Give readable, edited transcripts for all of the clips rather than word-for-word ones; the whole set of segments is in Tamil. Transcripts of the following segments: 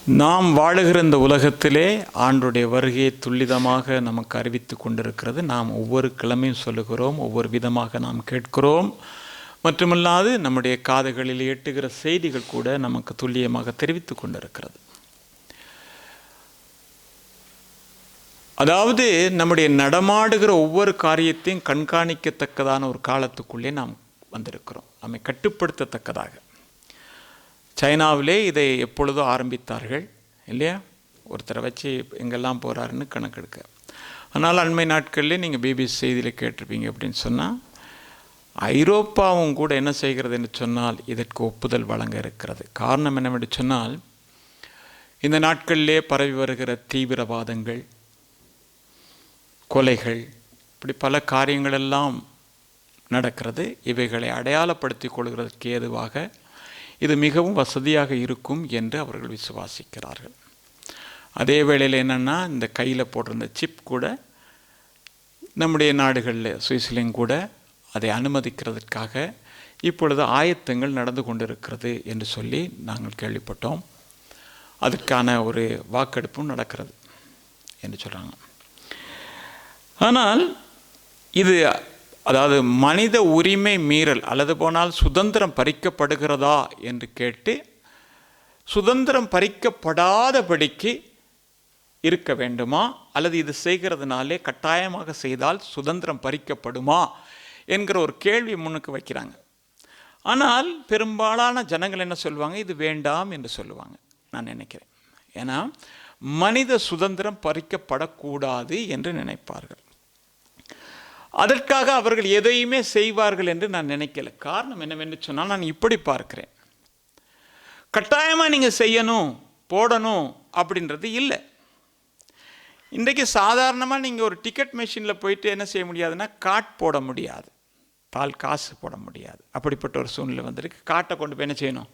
நாம் வாழுகிற இந்த உலகத்திலே ஆண்டுடைய வருகையை துல்லிதமாக நமக்கு அறிவித்து கொண்டிருக்கிறது. நாம் ஒவ்வொரு கிழமையும் சொல்லுகிறோம், ஒவ்வொரு விதமாக நாம் கேட்கிறோம். மட்டுமல்லாது நம்முடைய காதுகளில் எட்டுகிற செய்திகள் கூட நமக்கு துல்லியமாக தெரிவித்து கொண்டிருக்கிறது. அதாவது நம்முடைய நடமாடுகிற ஒவ்வொரு காரியத்தையும் கண்காணிக்கத்தக்கதான ஒரு காலத்துக்குள்ளே நாம் வந்திருக்கிறோம், நம்மை கட்டுப்படுத்தத்தக்கதாக. சைனாவிலே இதை எப்பொழுதோ ஆரம்பித்தார்கள் இல்லையா? ஒருத்தரை வச்சு எங்கெல்லாம் போகிறாருன்னு கணக்கெடுக்க. ஆனால் அண்மை நாட்களில் நீங்கள் பிபிசி செய்தியில் கேட்டிருப்பீங்க அப்படின்னு சொன்னால், ஐரோப்பாவும் கூட என்ன செய்கிறது என்று சொன்னால் இதற்கு ஒப்புதல் வழங்க இருக்கிறது. காரணம் என்னவென்று சொன்னால், இந்த நாட்களிலே பரவி வருகிற தீவிரவாதங்கள், கொலைகள், இப்படி பல காரியங்கள் எல்லாம் நடக்கிறது. இவைகளை அடையாளப்படுத்தி கொள்கிறதுக்கு ஏதுவாக இது மிகவும் வசதியாக இருக்கும் என்று அவர்கள் விசுவாசிக்கிறார்கள். அதே வேளையில் என்னென்னா, இந்த கையில் போடுற இந்த சிப் கூட நம்முடைய நாடுகளில் சுவிஸ்லேயும் கூட அதை அனுமதிக்கிறதுக்காக இப்பொழுது ஆயத்தங்கள் நடந்து கொண்டிருக்கிறது என்று சொல்லி நாங்கள் கேள்விப்பட்டோம். அதற்கான ஒரு வாக்கெடுப்பும் நடக்கிறது என்று சொல்கிறாங்க. ஆனால் இது அதாவது மனித உரிமை மீறல் அல்லது போனால் சுதந்திரம் பறிக்கப்படுகிறதா என்று கேட்டு, சுதந்திரம் பறிக்கப்படாதபடிக்கு இருக்க வேண்டுமா அல்லது இது செய்கிறதுனாலே கட்டாயமாக செய்தால் சுதந்திரம் பறிக்கப்படுமா என்கிற ஒரு கேள்வி முன்னுக்கு வைக்கிறாங்க. ஆனால் பெரும்பாலான ஜனங்கள் என்ன சொல்லுவாங்க, இது வேண்டாம் என்று சொல்லுவாங்க நான் நினைக்கிறேன். ஏன்னா மனித சுதந்திரம் பறிக்கப்படக்கூடாது என்று நினைப்பார்கள். அதற்காக அவர்கள் எதையுமே செய்வார்கள் என்று நான் நினைக்கல. காரணம் என்னவென்று சொன்னால், நான் இப்படி பார்க்கிறேன், கட்டாயமாக நீங்கள் செய்யணும் போடணும் அப்படின்றது இல்லை. இன்றைக்கு சாதாரணமாக நீங்கள் ஒரு டிக்கெட் மெஷினில் போயிட்டு என்ன செய்ய முடியாதுன்னா, கார்ட் போட முடியாது, பால் காசு போட முடியாது. அப்படிப்பட்ட ஒரு சூழ்நிலை வந்திருக்கு. கார்ட்டை கொண்டு போய் என்ன செய்யணும்,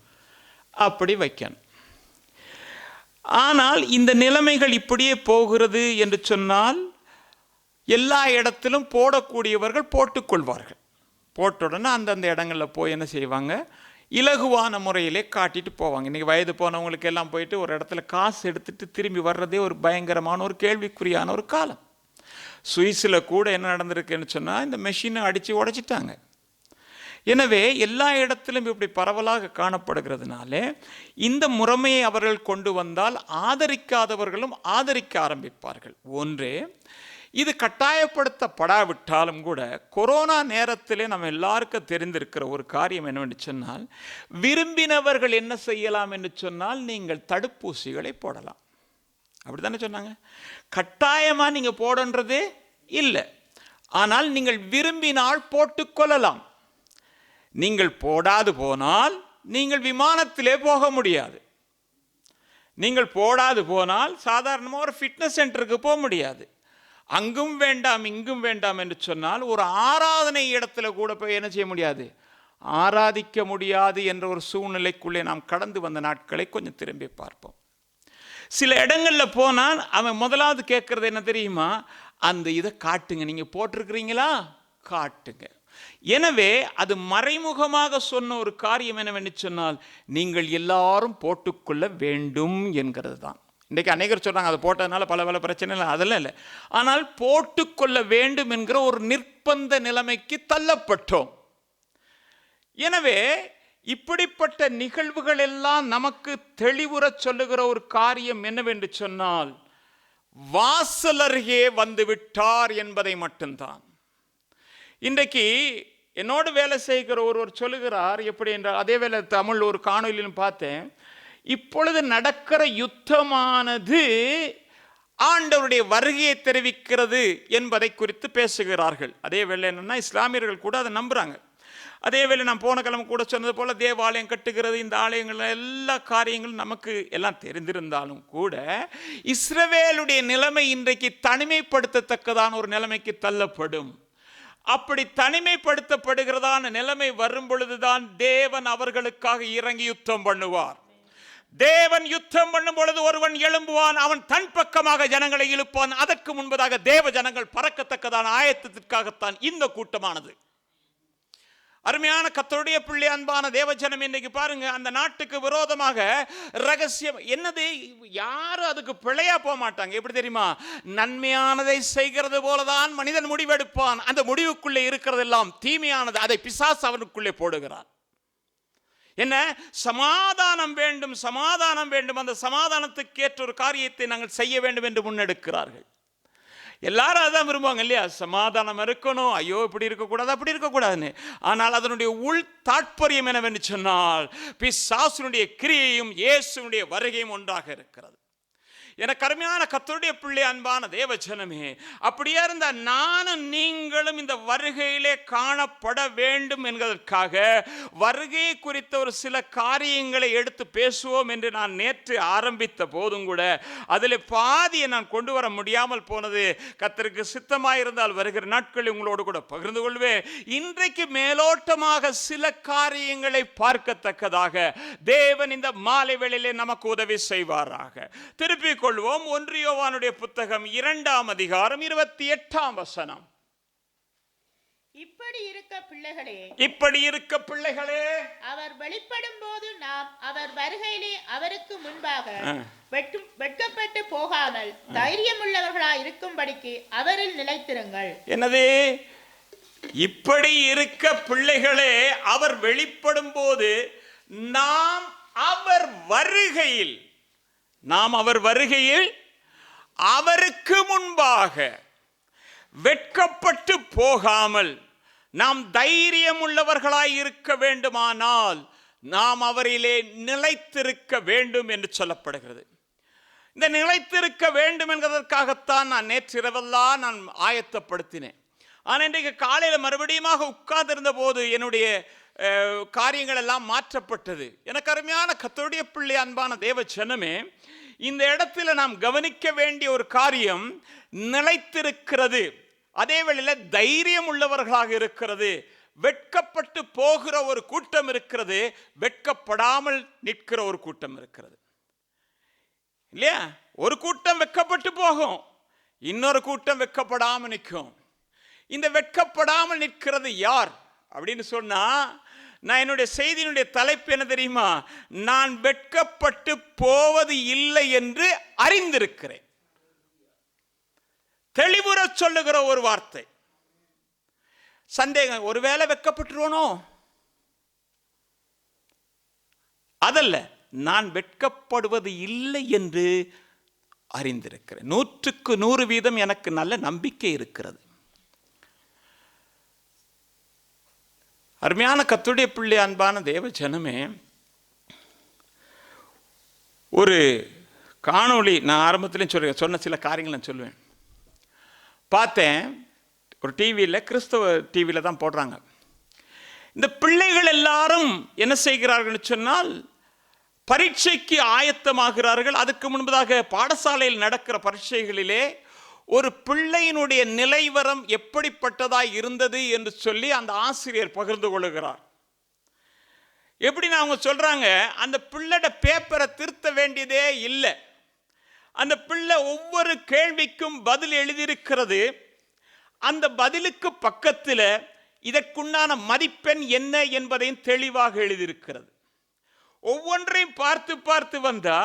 அப்படி வைக்கணும். ஆனால் இந்த நிலைமைகள் இப்படியே போகிறது என்று சொன்னால், எல்லா இடத்திலும் போடக்கூடியவர்கள் போட்டுக்கொள்வார்கள். போட்ட உடனே அந்தந்த இடங்களில் போய் என்ன செய்வாங்க, இலகுவான முறையிலே காட்டிட்டு போவாங்க. இன்றைக்கி வயது போனவங்களுக்கு எல்லாம் போயிட்டு ஒரு இடத்துல காசு எடுத்துகிட்டு திரும்பி வர்றதே ஒரு பயங்கரமான ஒரு கேள்விக்குறியான ஒரு காலம். சுவிஸில் கூட என்ன நடந்திருக்குன்னு சொன்னால், இந்த மெஷினை அடித்து உடைச்சிட்டாங்க. எனவே எல்லா இடத்திலும் இப்படி பரவலாக காணப்படுகிறதுனாலே இந்த முறைமையை அவர்கள் கொண்டு வந்தால் ஆதரிக்காதவர்களும் ஆதரிக்க ஆரம்பிப்பார்கள். ஒன்றே, இது கட்டாயப்படுத்தப்படாவிட்டாலும் கூட கொரோனா நேரத்திலே நம்ம எல்லாருக்கும் தெரிந்திருக்கிற ஒரு காரியம் என்னவென்று சொன்னால், விரும்பினவர்கள் என்ன செய்யலாம் என்று சொன்னால், நீங்கள் தடுப்பூசிகளை போடலாம். அப்படி தானே சொன்னாங்க. கட்டாயமாக நீங்கள் போடன்றதே இல்லை, ஆனால் நீங்கள் விரும்பினால் போட்டுக்கொள்ளலாம். நீங்கள் போடாது போனால் நீங்கள் விமானத்திலே போக முடியாது. நீங்கள் போடாது போனால் சாதாரணமாக ஒரு ஃபிட்னஸ் சென்டருக்கு போக முடியாது. அங்கும் வேண்டாம் இங்கும் வேண்டாம் என்று சொன்னால் ஒரு ஆராதனை இடத்துல கூட போய் என்ன செய்ய முடியாது, ஆராதிக்க முடியாது என்ற ஒரு சூழ்நிலைக்குள்ளே நாம் கடந்து வந்த நாட்களை கொஞ்சம் திரும்பி பார்ப்போம். சில இடங்களில் போனால் அவன் முதலாவது கேட்குறது என்ன தெரியுமா, அந்த இதை காட்டுங்க, நீங்கள் போட்டிருக்கிறீங்களா காட்டுங்க. எனவே அது மறைமுகமாக சொன்ன ஒரு காரியம் என்னவென்று சொன்னால், நீங்கள் எல்லாரும் போட்டுக்கொள்ள வேண்டும் என்கிறது தான். இன்றைக்கு அநேகர் சொல்கிறாங்க, அதை போட்டதுனால பல பல பிரச்சனை இல்லை, அதெல்லாம் இல்லை. ஆனால் போட்டுக்கொள்ள வேண்டும் என்கிற ஒரு நிர்பந்த நிலைமைக்கு தள்ளப்பட்டோம். எனவே இப்படிப்பட்ட நிகழ்வுகள் எல்லாம் நமக்கு தெளிவுற சொல்லுகிற ஒரு காரியம் என்னவென்று சொன்னால், வாசல் அருகே வந்து விட்டார் என்பதை மட்டும்தான். இன்றைக்கு என்னோடு வேலை செய்கிற ஒருவர் சொல்லுகிறார், எப்படி என்றால், அதே வேலை தமிழ் ஒரு காணொலியிலும் பார்த்தேன், இப்பொழுது நடக்கிற யுத்தமானது ஆண்டவருடைய வருகையை தெரிவிக்கிறது என்பதை குறித்து பேசுகிறார்கள். அதே வேளை என்னன்னா, இஸ்லாமியர்கள் கூட அதை நம்புகிறாங்க. அதே வேளை நான் போன கிழமை கூட சொன்னது போல, தேவாலயம் கட்டுகிறது, இந்த ஆலயங்கள் எல்லா காரியங்களும் நமக்கு எல்லாம் தெரிந்திருந்தாலும் கூட, இஸ்ரவேலுடைய நிலைமை இன்றைக்கு தனிமைப்படுத்தத்தக்கதான ஒரு நிலைமைக்கு தள்ளப்படும். அப்படி தனிமைப்படுத்தப்படுகிறதான நிலைமை வரும் பொழுதுதான் தேவன் அவர்களுக்காக இறங்கி யுத்தம் பண்ணுவார். தேவன் யுத்தம் பண்ணும் பொழுது ஒருவன் எழும்புவான், அவன் தன் பக்கமாக ஜனங்களை இழுப்பான். அதற்கு முன்பதாக தேவ ஜனங்கள் பறக்கத்தக்கதான ஆயத்தத்திற்காகத்தான் இந்த கூட்டமானது. அருமையான கர்த்தருடைய பிள்ளை, அன்பான தேவஜனம், இன்னைக்கு பாருங்க, அந்த நாட்டுக்கு விரோதமாக ரகசியம் என்னது, யாரும் அதுக்கு பிழையா போக மாட்டாங்க. எப்படி தெரியுமா? நன்மையானதை செய்கிறது போலதான் மனிதன் முடிவெடுப்பான். அந்த முடிவுக்குள்ளே இருக்கிறதெல்லாம் தீமையானது, அதை பிசாசு அவனுக்குள்ளே போடுகிறான். என்ன? சமாதானம் வேண்டும், சமாதானம் வேண்டும். அந்த சமாதானத்துக்கு ஏற்ற ஒரு காரியத்தை நாங்கள் செய்ய வேண்டும் என்று முன்னெடுக்கிறார்கள். எல்லாரும் அதான் விரும்புவாங்க இல்லையா? சமாதானம் இருக்கணும், ஐயோ இப்படி இருக்கக்கூடாது அப்படி இருக்கக்கூடாதுன்னு. ஆனால் அதனுடைய உள் தாற்பயம் என்னவென்று சொன்னால், பிசாசுனுடைய கிரியையும் இயேசுனுடைய வருகையும் ஒன்றாக இருக்கிறது. எனக்கு அருமையான கர்த்தருடைய பிள்ளை, அன்பான தேவஜனமே, அப்படியே இருந்த நானும் நீங்களும் இந்த வருகையிலே காணப்பட வேண்டும் என்பதற்காக வருகை குறித்த ஒரு சில காரியங்களை எடுத்து பேசுவோம் என்று நான் நேற்று ஆரம்பித்த போதும் கூட அதில் பாதியை நான் கொண்டு வர முடியாமல் போனது. கர்த்தருக்கு சித்தமாயிருந்தால் வருகிற நாட்களில் உங்களோடு கூட பகிர்ந்து கொள்வேன். இன்றைக்கு மேலோட்டமாக சில காரியங்களை பார்க்கத்தக்கதாக தேவன் இந்த மாலை வேளையிலே நமக்கு உதவி செய்வாராக. திருப்பி கொள்வோம். 1 யோவானுடைய புத்தகம் 2ஆம் அதிகாரம் 28ஆம் வசனம். இப்படி இருக்க பிள்ளைகளே, அவர் வெளிப்படும் போது நாம் அவர் வருகையிலே அவருக்கு முன்பாக வெட்கப்பட்டு போகாமல் தைரியமுள்ளவர்களாய் இருக்கும்படிக்கு அவரில் நிலைத்திருங்கள். என்னது? இப்படி இருக்க பிள்ளைகளே, அவர் வெளிப்படும் போது நாம் அவர் வருகையில் அவருக்கு முன்பாக வெட்கப்பட்டு போகாமல் நாம் தைரியம் உள்ளவர்களாய் இருக்க வேண்டுமானால் நாம் அவரிலே நிலைத்திருக்க வேண்டும் என்று சொல்லப்படுகிறது. இந்த நிலைத்திருக்க வேண்டும் என்பதற்காகத்தான் நான் நேற்றிரவெல்லாம் நான் ஆயத்தப்படுத்தினேன். ஆனால் இன்றைக்கு காலையில் மறுபடியும் உட்கார்ந்திருந்த போது என்னுடைய காரியங்கள் எல்லாம் மாற்றப்பட்டது. எனக்கு அருமையான கர்த்தருடைய பிள்ளை, அன்பான தேவஜனமே, இந்த இடத்துல நாம் கவனிக்க வேண்டிய ஒரு காரியம் நிலைத்திருக்கிறது, அதே வேளையில் தைரியம் உள்ளவர்களாக இருக்கிறது. வெட்கப்பட்டு போகிற ஒரு கூட்டம் இருக்கிறது, வெட்கப்படாமல் நிற்கிற ஒரு கூட்டம் இருக்கிறது இல்லையா? ஒரு கூட்டம் வெட்கப்பட்டு போகும், இன்னொரு கூட்டம் வெட்கப்படாமல் நிற்கும். இந்த வெட்கப்படாமல் நிற்கிறது யார் அப்படின்னு சொன்னா, நான் என்னுடைய செய்தியினுடைய தலைப்பு என்ன தெரியுமா? நான் வெட்கப்பட்டு போவது இல்லை என்று அறிந்திருக்கிறேன். தெளிவுற சொல்லுகிற ஒரு வார்த்தை. சந்தேகம், ஒருவேளை வெட்கப்பட்டுருவனோ? அதல்ல, நான் வெட்கப்படுவது இல்லை என்று அறிந்திருக்கிறேன். 100க்கு 100% எனக்கு நல்ல நம்பிக்கை இருக்கிறது. அருமையான கர்த்தருடைய பிள்ளை, அன்பான தேவ ஜனமே, ஒரு காணொளி நான் ஆரம்பத்திலையும் சொன்ன சில காரியங்கள் நான் சொல்லுவேன். பார்த்தேன், ஒரு டிவியில், கிறிஸ்தவ டிவியில் தான் போடுறாங்க. இந்த பிள்ளைகள் எல்லாரும் என்ன செய்கிறார்கள் சொன்னால், பரீட்சைக்கு ஆயத்தமாகிறார்கள். அதுக்கு முன்பதாக பாடசாலையில் நடக்கிற பரீட்சைகளிலே ஒரு பிள்ளையினுடைய நிலைவரம் எப்படிப்பட்டதாய் இருந்தது என்று சொல்லி அந்த ஆசிரியர் பகிர்ந்து கொள்கிறார். எப்படின்னு அவங்க சொல்றாங்க, அந்த பிள்ளைட பேப்பரை திருத்த வேண்டியதே இல்லை. அந்த பிள்ளை ஒவ்வொரு கேள்விக்கும் பதில் எழுதியிருக்கிறது. அந்த பதிலுக்கு பக்கத்தில் இதற்குண்டான மதிப்பெண் என்ன என்பதையும் தெளிவாக எழுதியிருக்கிறது. ஒவ்வொன்றையும் பார்த்து பார்த்து வந்தா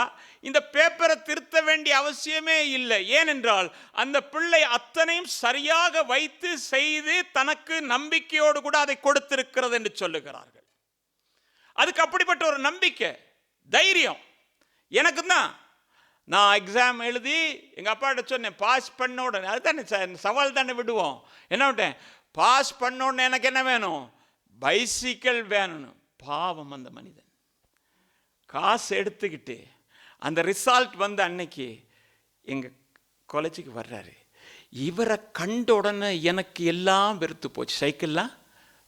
இந்த பேப்பரை திருத்த வேண்டிய அவசியமே இல்லை. ஏனென்றால் அந்த பிள்ளை அத்தனையும் சரியாக வைத்து செய்து தனக்கு நம்பிக்கையோடு கூட அதை கொடுத்திருக்கிறது என்று சொல்லுகிறார்கள். அதுக்கு அப்படிப்பட்ட ஒரு நம்பிக்கை, தைரியம் எனக்கு தான். நான் எக்ஸாம் எழுதி எங்கள் அப்பாட்ட சொன்னேன், பாஸ் பண்ண உடனே, அதுதானே சவால் தானே விடுவோம், என்ன விட்டேன், பாஸ் பண்ண உடனே எனக்கு என்ன வேணும், பைசிக்கிள் வேணும். பாவம் அந்த மனிதன் காசு எடுத்துக்கிட்டு அந்த ரிசல்ட் வந்த அன்னைக்கு எங்கள் காலேஜுக்கு வர்றாரு. இவரை கண்ட உடனே எனக்கு எல்லாம் வெறுத்து போச்சு, சைக்கிள்லாம்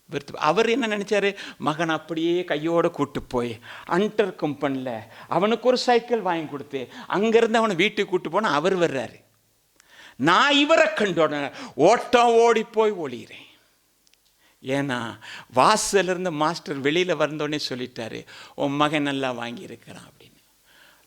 வெறுத்து. அவர் என்ன நினச்சாரு, மகன் அப்படியே கையோடு கூட்டு போய் அண்டர் கம்பெனியில் அவனுக்கு ஒரு சைக்கிள் வாங்கி கொடுத்து அங்கேருந்து அவனை வீட்டுக்கு கூட்டு போனால் அவர் வர்றாரு. நான் இவரை கண்ட உடனே ஓட்டம் ஓடி போய் ஒளிகிறேன். ஏன்னா வாசலிருந்து மாஸ்டர் வெளியில் வந்தோடனே சொல்லிட்டாரு, உன் மகன் நல்லா வாங்கியிருக்கிறான் அப்படின்னு.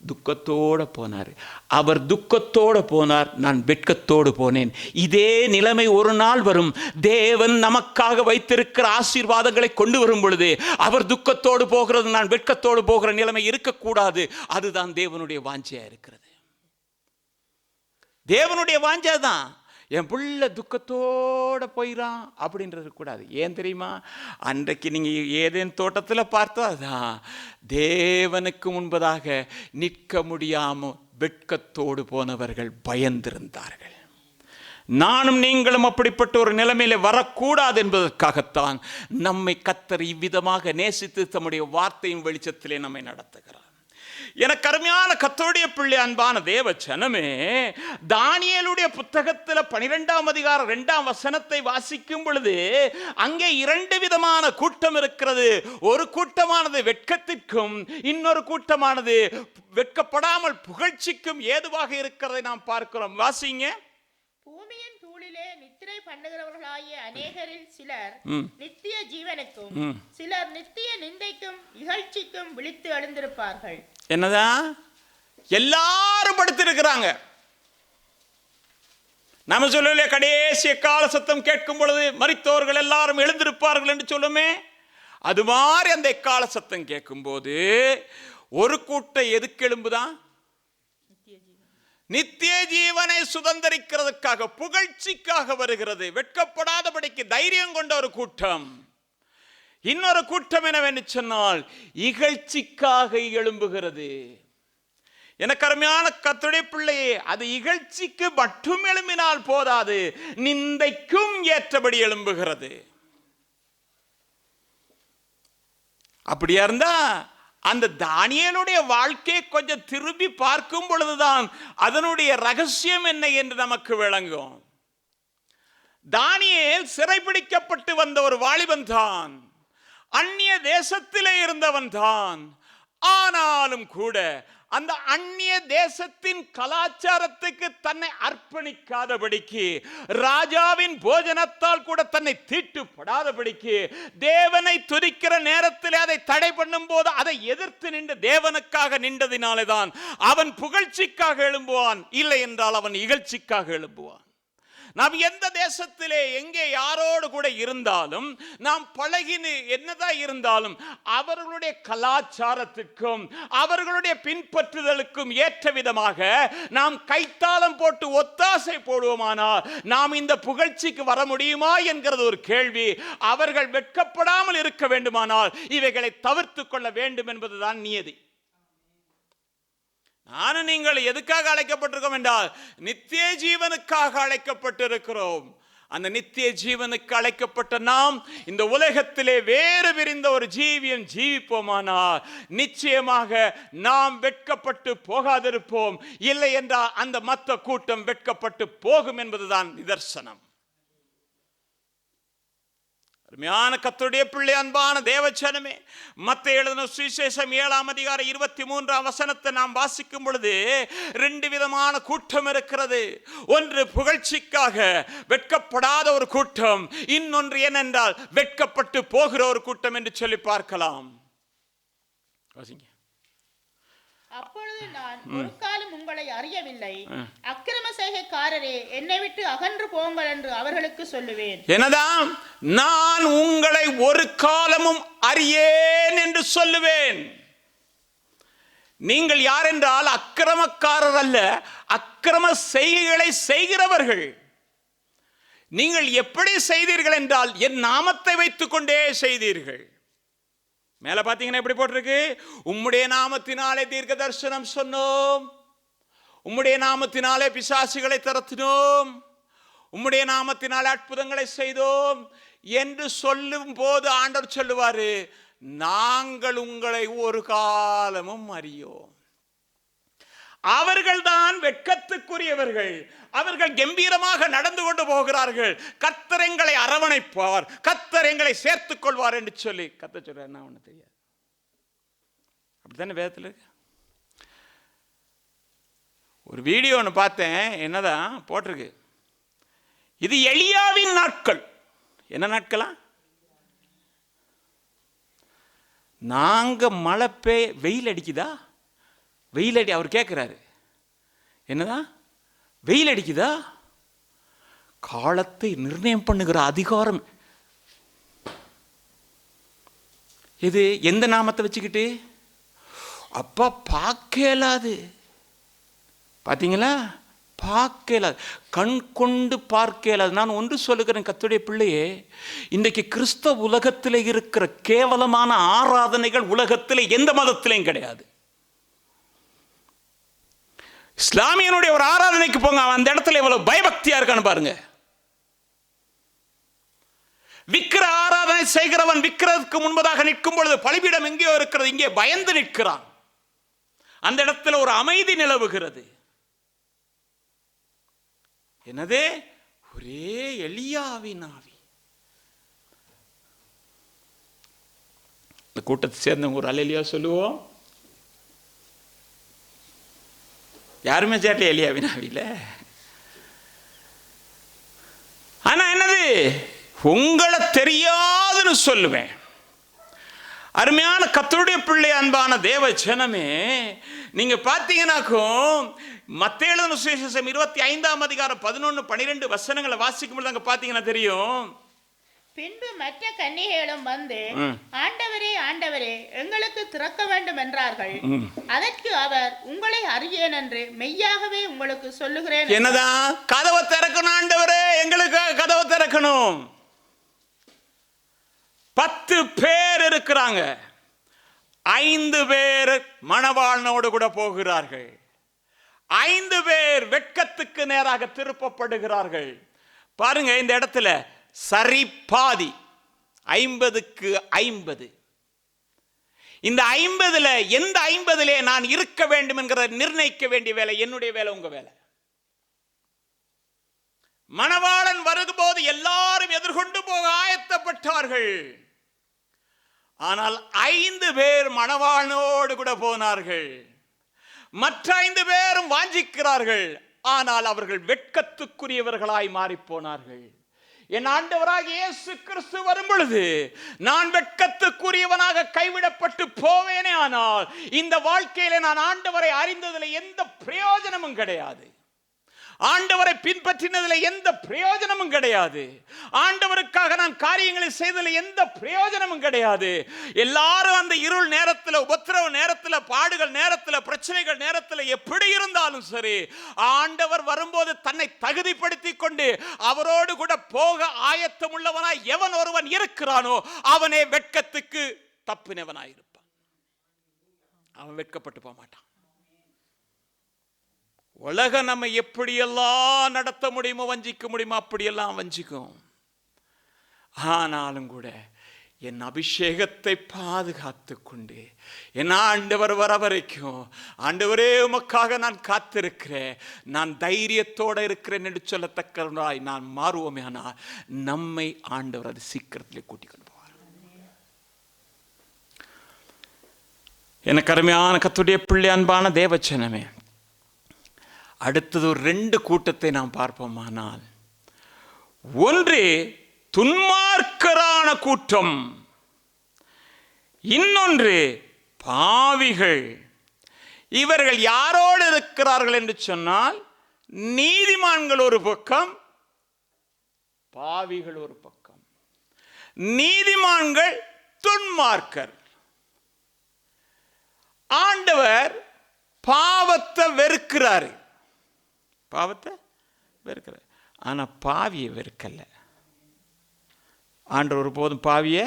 துக்கத்தோடு போனார். அவர் துக்கத்தோடு போனார், நான் வெட்கத்தோடு போனேன். இதே நிலைமை ஒரு நாள் வரும். தேவன் நமக்காக வைத்திருக்கிற ஆசீர்வாதங்களை கொண்டு வரும் பொழுது அவர் துக்கத்தோடு போகிறது, நான் வெட்கத்தோடு போகிற நிலைமை இருக்கக்கூடாது. அதுதான் தேவனுடைய வாஞ்சையா இருக்கிறது. தேவனுடைய வாஞ்சை தான். என் பிள்ளை துக்கத்தோடு போயிடான் அப்படின்றது கூடாது. ஏன் தெரியுமா? அன்றைக்கு நீங்கள் ஏதேன் தோட்டத்தில் பார்த்தா அதான் தேவனுக்கு முன்பதாக நிற்க முடியாமல் வெட்கத்தோடு போனவர்கள் பயந்திருந்தார்கள். நானும் நீங்களும் அப்படிப்பட்ட ஒரு நிலைமையில வரக்கூடாது என்பதற்காகத்தான் நம்மை கர்த்தர் இவ்விதமாக நேசித்து தம்முடைய வார்த்தையின் வெளிச்சத்திலே நம்மை நடத்துகிறார். எனக்கு அருமையான கர்த்தருடைய பிள்ளை, அன்பான தேவ ஜனமே, தானியேலுடைய புத்தகத்தில் 12ஆம் அதிகாரம் 2ஆம் வசனத்தை வாசிக்கும் பொழுது அங்கே 2 விதமான கூட்டம் இருக்கிறது. ஒரு கூட்டமானது வெட்கத்திற்கும், இன்னொரு கூட்டமானது வெட்கப்படாமல் புகழ்ச்சிக்கும் ஏதுவாக இருக்கிறதை நாம் பார்க்கிறோம். வாசிங்க. பூமியின் தூளிலே நித்திரை பண்ணுகிறவர்களாகிய அநேகரில் சிலர் நித்திய ஜீவனுக்கும் சிலர் நித்திய நிந்தைக்கும் இகழ்ச்சிக்கும் விழித்து எழுந்திருப்பார்கள். என்னதான் எல்லாரும் படுத்திருக்கிறாங்க. நம்ம சொல்லல கடைசி கால சத்தம் கேட்கும் பொழுது மரித்தோர்கள் எல்லாரும் எழுந்திருப்பார்கள் என்று சொல்லுமே, அது மாதிரி அந்த எக்கால சத்தம் கேட்கும் போது ஒரு கூட்டம் எதுக்கு எழும்புதான்? நித்திய ஜீவனை சுதந்திரிக்கிறதுக்காக, புகழ்ச்சிக்காக வருகிறது. வெட்கப்படாதபடிக்கு தைரியம் கொண்ட ஒரு கூட்டம். இன்னொரு கூட்டம் என்னவென்று சொன்னால் இகழ்ச்சிக்காக எழும்புகிறது. எனக்கு அருமையான கர்த்தருடைய பிள்ளையே, அது இகழ்ச்சிக்கு மட்டும் எழும்பினால் போதாது, நிந்தைக்கும் ஏற்றபடி எழும்புகிறது. அப்படியா இருந்தா அந்த தானியேலுடைய வாழ்க்கையை கொஞ்சம் திரும்பி பார்க்கும் பொழுதுதான் அதனுடைய ரகசியம் என்ன என்று நமக்கு விளங்கும். தானியேல் சிறைபிடிக்கப்பட்டு வந்த ஒரு வாலிபன் தான், அந்நிய தேசத்திலே இருந்தவன் தான். ஆனாலும் கூட அந்த அந்நிய தேசத்தின் கலாச்சாரத்துக்கு தன்னை அர்ப்பணிக்காதபடிக்கு, ராஜாவின் போஜனத்தால் கூட தன்னை தீட்டுப்படாதபடிக்கு, தேவனை துதிக்கிற நேரத்தில் அதை தடை பண்ணும் போது அதை எதிர்த்து நின்று தேவனுக்காக நின்றதினாலே தான் அவன் புகழ்ச்சிக்காக எழும்புவான், இல்லை என்றால் அவன் இகழ்ச்சிக்காக எழும்புவான். நாம் எந்த தேசத்திலே எங்கே யாரோடு கூட இருந்தாலும், நாம் பழகினு என்னதான் இருந்தாலும், அவர்களுடைய கலாச்சாரத்திற்கும் அவர்களுடைய பின்பற்றுதலுக்கும் ஏற்ற விதமாக நாம் கைத்தாளம் போட்டு ஒத்தாசை போடுவோமானால் நாம் இந்த புகழ்ச்சிக்கு வர முடியுமா என்கிறது ஒரு கேள்வி. அவர்கள் வெட்கப்படாமல் இருக்க வேண்டுமானால் இவைகளை தவிர்த்து கொள்ள வேண்டும் என்பதுதான் நியதி. நானும் நீங்கள் எதுக்காக அழைக்கப்பட்டிருக்கோம் என்றால் நித்திய ஜீவனுக்காக அழைக்கப்பட்டிருக்கிறோம். அந்த நித்திய ஜீவனுக்கு அழைக்கப்பட்ட நாம் இந்த உலகத்திலே வேறு விரிந்த ஒரு ஜீவியம் ஜீவிப்போமானால் நிச்சயமாக நாம் வெட்கப்பட்டு போகாதிருப்போம். இல்லை என்றால் அந்த மற்ற கூட்டம் வெட்கப்பட்டு போகும் என்பதுதான் நிதர்சனம். அருமையான கர்த்தருடைய பிள்ளை, அன்பான தேவஜனமே, மத்தேயு எழுதின சுவிசேஷம் 7ஆம் அதிகாரம் 23ஆம் வசனத்தை நாம் வாசிக்கும் பொழுது 2 விதமான கூட்டம் இருக்கிறது. ஒன்று புகழ்ச்சிக்காக வெட்கப்படாத ஒரு கூட்டம், இன்னொன்று என்னென்றால் வெட்கப்பட்டு போகிற ஒரு கூட்டம் என்று சொல்லி பார்க்கலாம். வாசிங்க. அப்பொழுது நான் ஒரு காலம் உங்களை அறியவில்லை, அக்கிரம செய்கைக்காரரே என்னை விட்டு அகன்று போங்கள் என்று அவர்களுக்கு சொல்லுவேன். என்னதான்? நான் உங்களை ஒரு காலமும் அறியேன் என்று சொல்லுவேன். நீங்கள் யார் என்றால் அக்கிரமக்காரர் அல்ல, அக்கிரம செய்கைகளை செய்கிறவர்கள். நீங்கள் எப்படி செய்தீர்கள் என்றால் என் நாமத்தை வைத்துக் கொண்டே செய்தீர்கள். மேல பாத்தீங்கன்னா எப்படி போட்டிருக்கு? உம்முடைய நாமத்தினாலே தீர்க்க தரிசனம் சொன்னோம், உம்முடைய நாமத்தினாலே பிசாசுகளை துரத்தினோம், உம்முடைய நாமத்தினாலே அற்புதங்களை செய்தோம் என்று சொல்லும் போது ஆண்டவர் சொல்லுவாரு, நாங்கள் உங்களை ஒரு காலமும் அறியோம். அவர்கள்தான் வெட்கத்துக்குரியவர்கள். அவர்கள் கம்பீரமாக நடந்து கொண்டு போகிறார்கள். கர்த்தர் எங்களை அரவணைப்பார், கர்த்தர் எங்களை சேர்த்துக் கொள்வார் என்று சொல்லி கர்த்தர் சொல்றார். என்ன ஒண்ணு தெரியாது, அப்படித்தானே வேதத்தில் இருக்கு. ஒரு வீடியோ ஒன்று பார்த்தேன், என்னதான் போட்டிருக்கு, இது எலியாவின் நாட்கள். என்ன நாட்களா? நாங்க மழை வெயில் அடிக்குதா, வெயில் அவர் கேட்குறாரு, என்னதான் வெயில் அடிக்குதா? காலத்தை நிர்ணயம் பண்ணுகிற அதிகாரம் இது எந்த நாமத்தை வச்சுக்கிட்டு? அப்பா பார்க்கலாது, பார்த்தீங்களா? பார்க்கலாது, கண் கொண்டு பார்க்கலாது. நான் ஒன்று சொல்லுகிறேன் கர்த்தருடைய பிள்ளையே, இன்றைக்கு கிறிஸ்தவ உலகத்தில் இருக்கிற கேவலமான ஆராதனைகள் உலகத்தில் எந்த மதத்திலையும் கிடையாது. இஸ்லாமியனுடைய ஒரு ஆராதனைக்கு போங்க, அந்த இடத்துல எவ்வளவு பயபக்தியா இருக்கான்னு பாருங்க. விக்கிர ஆராதனை செய்கிறவன் விக்கிரத்துக்கு முன்பதாக நிற்கும் பொழுது பலிபீடம் எங்கேயோ இருக்கிறது, இங்கே பயந்து நிற்கிறான். அந்த இடத்துல ஒரு அமைதி நிலவுகிறது. என்னது? ஒரே எலியாவின் ஆவி. இந்த கூட்டத்தை சேர்ந்தவங்க ஒரு அல்லேலூயா சொல்லுவோம். யாருமே சேரல எலியாவின் ஆவியில. ஆனா என்னது? உங்களை தெரியாதுன்னு சொல்லுவேன். அருமையான கர்த்தருடைய பிள்ளை, அன்பான தேவ ஜனமே, நீங்க பார்த்தீங்கன்னாக்கும் மத்தேயு எழுதின சுவிசேஷம் 25ஆம் அதிகாரம் 11, 12 வசனங்களை வாசிக்கும் பொழுது அங்க பார்த்தீங்கன்னா தெரியும். பின்பு மற்ற கன்னிகைகளும் வந்து, ஆண்டவரே ஆண்டவரே எங்களுக்கு திறக்க வேண்டும் என்றார்கள். அதற்கு அவர், உங்களை அறியேன் என்று மெய்யாகவே உங்களுக்கு சொல்லுகிறேன். என்னதான்? கதவை திறக்கணும் ஆண்டவரே, எங்களுக்கு கதவை திறக்கணும். 10 பேர் இருக்கிறாங்க, 5 பேர் மணவாளனோடு கூட போகிறார்கள், 5 பேர் வெட்கத்துக்கு நேராக திருப்பப்படுகிறார்கள். பாருங்க, இந்த இடத்துல சரி பாதி, 50க்கு 50. இந்த 50ல எந்த 50லே நான் இருக்க வேண்டும் என்கிறத நிர்ணயிக்க வேண்டிய வேலை என்னுடைய வேலை, உங்க வேலை. மணவாளன் வரும்போது எல்லாரும் எதிர்கொண்டு போக ஆயத்தப்பட்டார்கள். ஆனால் 5 பேர் மணவாளனோடு கூட போனார்கள். மற்ற 5 பேரும் வாஞ்சிக்கிறார்கள், ஆனால் அவர்கள் வெட்கத்துக்குரியவர்களாய் மாறி போனார்கள். என் ஆண்டவராகிய இயேசு கிறிஸ்து வரும் பொழுது நான் வெட்கத்துக்குரியவனாக கைவிடப்பட்டு போவேனே, ஆனால் இந்த வாழ்க்கையில நான் ஆண்டவரை அறிந்ததில் எந்த பிரயோஜனமும் கிடையாது. ஆண்டவரை பின்பற்றினதில் எந்த பிரயோஜனமும் கிடையாது. ஆண்டவருக்காக நான் காரியங்களை செய்ததில் எந்த பிரயோஜனமும் கிடையாது. எல்லாரும் அந்த இருள் நேரத்தில், உபத்திரவ நேரத்தில், பாடுகள் நேரத்தில், பிரச்சனைகள் நேரத்தில் எப்படி இருந்தாலும் சரி, ஆண்டவர் வரும்போது தன்னை தகுதிப்படுத்தி கொண்டு அவரோடு கூட போக ஆயத்தம் உள்ளவனாய் எவன் ஒருவன் இருக்கிறானோ அவனே வெட்கத்துக்கு தப்பினவனாய் இருப்பான். அவன் வெட்கப்பட்டு போக மாட்டான். உலகம் நம்ம எப்படியெல்லாம் நடத்த முடியுமோ, வஞ்சிக்க முடியுமோ, அப்படியெல்லாம் வஞ்சிக்கும். ஆனாலும் கூட என் அபிஷேகத்தை பாதுகாத்து கொண்டு என் ஆண்டவர் வர வரைக்கும், ஆண்டவரே உமக்காக நான் காத்திருக்கிறேன், நான் தைரியத்தோடு இருக்கிறேன் என்று சொல்லத்தக்கவராய் நான் மாறுவோமே. ஆனால் நம்மை ஆண்டவர் அது சீக்கிரத்திலே கூட்டிக் கொண்டு போவார். எனக்கு அருமையான கர்த்தருடைய பிள்ளை, அன்பான தேவச்சனமே, அடுத்தது ஒரு 2 கூட்டத்தை நாம் பார்ப்போமானால், ஒன்று துன்மார்க்கரான கூட்டம், இன்னொன்று பாவிகள். இவர்கள் யாரோடு இருக்கிறார்கள் என்று சொன்னால், நீதிமான்கள் ஒரு பக்கம், பாவிகள் ஒரு பக்கம். நீதிமான்கள் துன்மார்க்கர். ஆண்டவர் பாவத்தை வெறுக்கிறாரு, பாவத்தை வெறுக்கிறார். ஆனா பாவியை வெறுக்கல. ஆண்டவர் ஒருபோதும் பாவியை,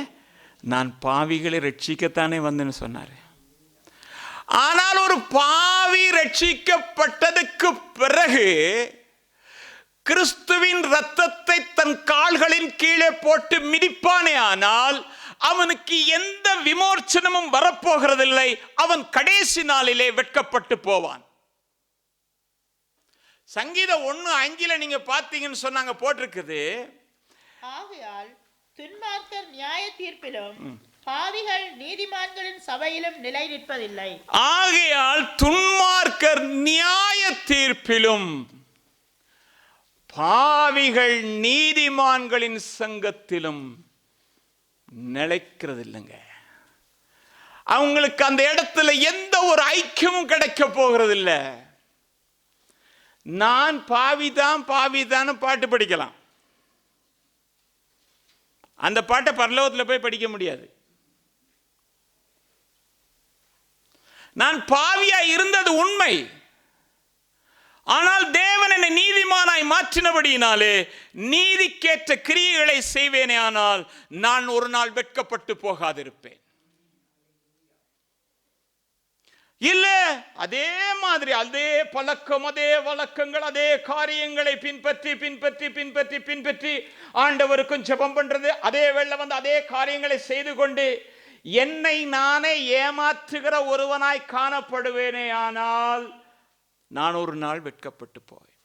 நான் பாவிகளை ரட்சிக்கத்தானே வந்தேன்னு சொன்னாரு. ஆனால் ஒரு பாவி ரட்சிக்கப்பட்டதுக்கு பிறகு கிறிஸ்துவின் இரத்தத்தை தன் கால்களின் கீழே போட்டு மிதிப்பானே, ஆனால் அவனுக்கு எந்த விமோச்சனமும் வரப்போகிறதில்லை. அவன் கடைசி நாளிலே வெட்கப்பட்டு போவான். சங்கீதம் 1:5 நீங்க பார்த்தீங்கன்னு சொன்னாங்க, போட்டிருக்குது, ஆகையால் துன்மார்க்கர் நியாய தீர்ப்பிலும் பாவிகள் நீதிமான்களின் சபையிலும் நிலை நிற்பதில்லை. ஆகையால் துன்மார்க்கர் நியாய தீர்ப்பிலும் பாவிகள் நீதிமான்களின் சங்கத்திலும் நிலைக்கிறது இல்லைங்க. அவங்களுக்கு அந்த இடத்துல எந்த ஒரு ஐக்கியமும் கிடைக்க போகிறது இல்லை. நான் பாவிதான் பாவிதான்னு பாட்டு படிக்கலாம், அந்த பாட்டை பரலோகத்தில் போய் படிக்க முடியாது. நான் பாவியா இருந்தது உண்மை, ஆனால் தேவன் என்னை நீதிமானாய் மாற்றினபடியினாலே நீதிக்கேற்ற கிரியைகளை செய்வேனே, ஆனால் நான் ஒரு நாள் வெட்கப்பட்டு போகாதிருப்பேன். இல்ல அதே மாதிரி அதே பழக்கம், அதே வழக்கங்கள், அதே காரியங்களை பின்பற்றி பின்பற்றி பின்பற்றி பின்பற்றி ஆண்டவருக்கும் ஜெபம் பண்றது, அதே வேளை வந்து அதே காரியங்களை செய்து கொண்டு என்னை நானே ஏமாற்றுகிற ஒருவனாய் காணப்படுவேனே, ஆனால் நான் ஒரு நாள் வெட்கப்பட்டு போவேன்.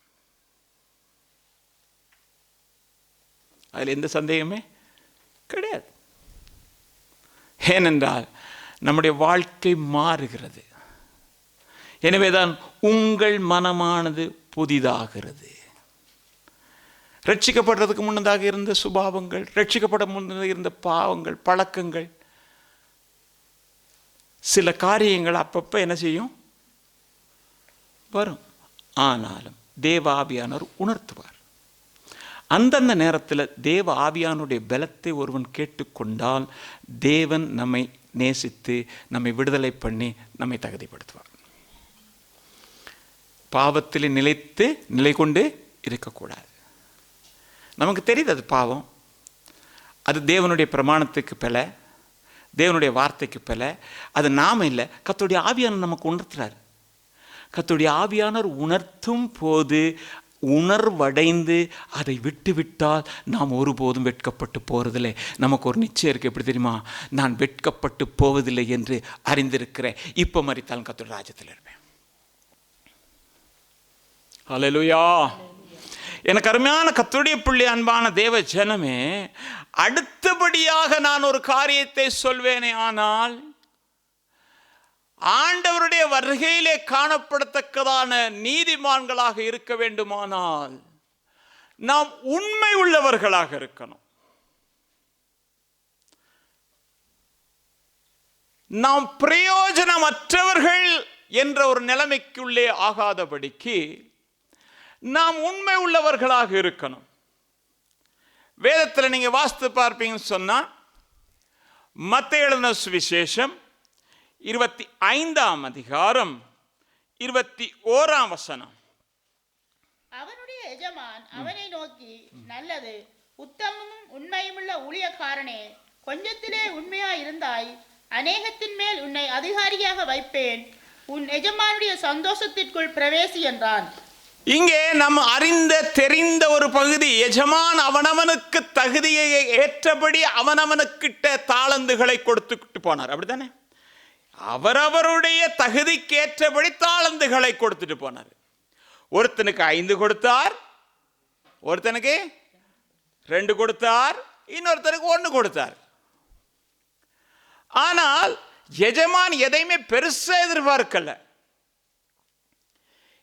அதில் எந்த சந்தேகமே கிடையாது. ஏனென்றால் நம்முடைய வாழ்க்கை மாறுகிறது. எனவேதான் உங்கள் மனமானது புதிதாகிறது. ரட்சிக்கப்படுறதுக்கு முன்னதாக இருந்த சுபாவங்கள், ரட்சிக்கப்பட முன்னதாக இருந்த பாவங்கள், பழக்கங்கள், சில காரியங்கள் அப்பப்போ என்ன செய்யும், வரும். ஆனாலும் தேவ ஆவியானவர் உணர்த்துவார். அந்தந்த நேரத்தில் தேவ ஆவியானுடைய பலத்தை ஒருவன் கேட்டுக்கொண்டால் தேவன் நம்மை நேசித்து நம்மை விடுதலை பண்ணி நம்மை தகுதிப்படுத்துவார். பாவத்தில் நிலைத்து நிலை கொண்டு இருக்கக்கூடாது. நமக்கு தெரியுது அது பாவம், அது தேவனுடைய பிரமாணத்துக்கு பிழை, தேவனுடைய வார்த்தைக்கு பிழை. அது நாம இல்லை, கர்த்தருடைய ஆவியானவர் நமக்கு உணர்த்துறார். கர்த்தருடைய ஆவியானவர் உணர்த்தும் போது உணர்வடைந்து அதை விட்டுவிட்டால் நாம் ஒருபோதும் வெட்கப்பட்டு போவதில்லை. நமக்கு ஒரு நிச்சயம் இருக்குது. எப்படி தெரியுமா? நான் வெட்கப்பட்டு போவதில்லை என்று அறிந்திருக்கிறேன். இப்போ மரித்தாலும் கர்த்தருடைய ராஜ்யத்தில் இருப்பேன். ஹல்லேலூயா. எனக்கு அருமையான கர்த்தருடைய பிள்ளை, அன்பான தேவ ஜனமே, அடுத்தபடியாக நான் ஒரு காரியத்தை சொல்வேனே, ஆனால் ஆண்டவருடைய வருகையிலே காணப்படத்தக்கதான நீதிமான்களாக இருக்க வேண்டுமானால் நாம் உண்மை உள்ளவர்களாக இருக்கணும். நாம் பிரயோஜனமற்றவர்கள் என்ற ஒரு நிலைமைக்குள்ளே ஆகாதபடிக்கு நாம் உண்மை உள்ளவர்களாக இருக்கணும். வேதத்தில் நீங்க வாசித்து பார்ப்பீங்கன்னு சொன்னா, மத்தேயு எழுதின சுவிசேஷம் 25ஆம் அதிகாரம் 21ஆம் வசனம். அவனுடைய எஜமான் அவனை நோக்கி, நல்லது உத்தமமும் உண்மையுமுள்ள ஊழியக்காரனே, கொஞ்சத்திலே உண்மையா இருந்தாய், அநேகத்தின் மேல் உன்னை அதிகாரியாக வைப்பேன், உன் எஜமானுடைய சந்தோஷத்திற்குள் பிரவேசி என்றான். இங்கே நம்ம அறிந்த தெரிந்த ஒரு பகுதி, எஜமான் அவனவனுக்கு தகுதியை ஏற்றபடி அவனவனுக்கிட்ட தாளந்துகளை கொடுத்துக்கிட்டு போனார். அப்படித்தானே? அவரவருடைய தகுதிக்கு ஏற்றபடி தாளந்துகளை கொடுத்துட்டு போனார். ஒருத்தனுக்கு 5 கொடுத்தார், ஒருத்தனுக்கு 2 கொடுத்தார், இன்னொருத்தனுக்கு 1 கொடுத்தார். ஆனால் எஜமான் எதையுமே பெருசா எதிர்பார்க்கல,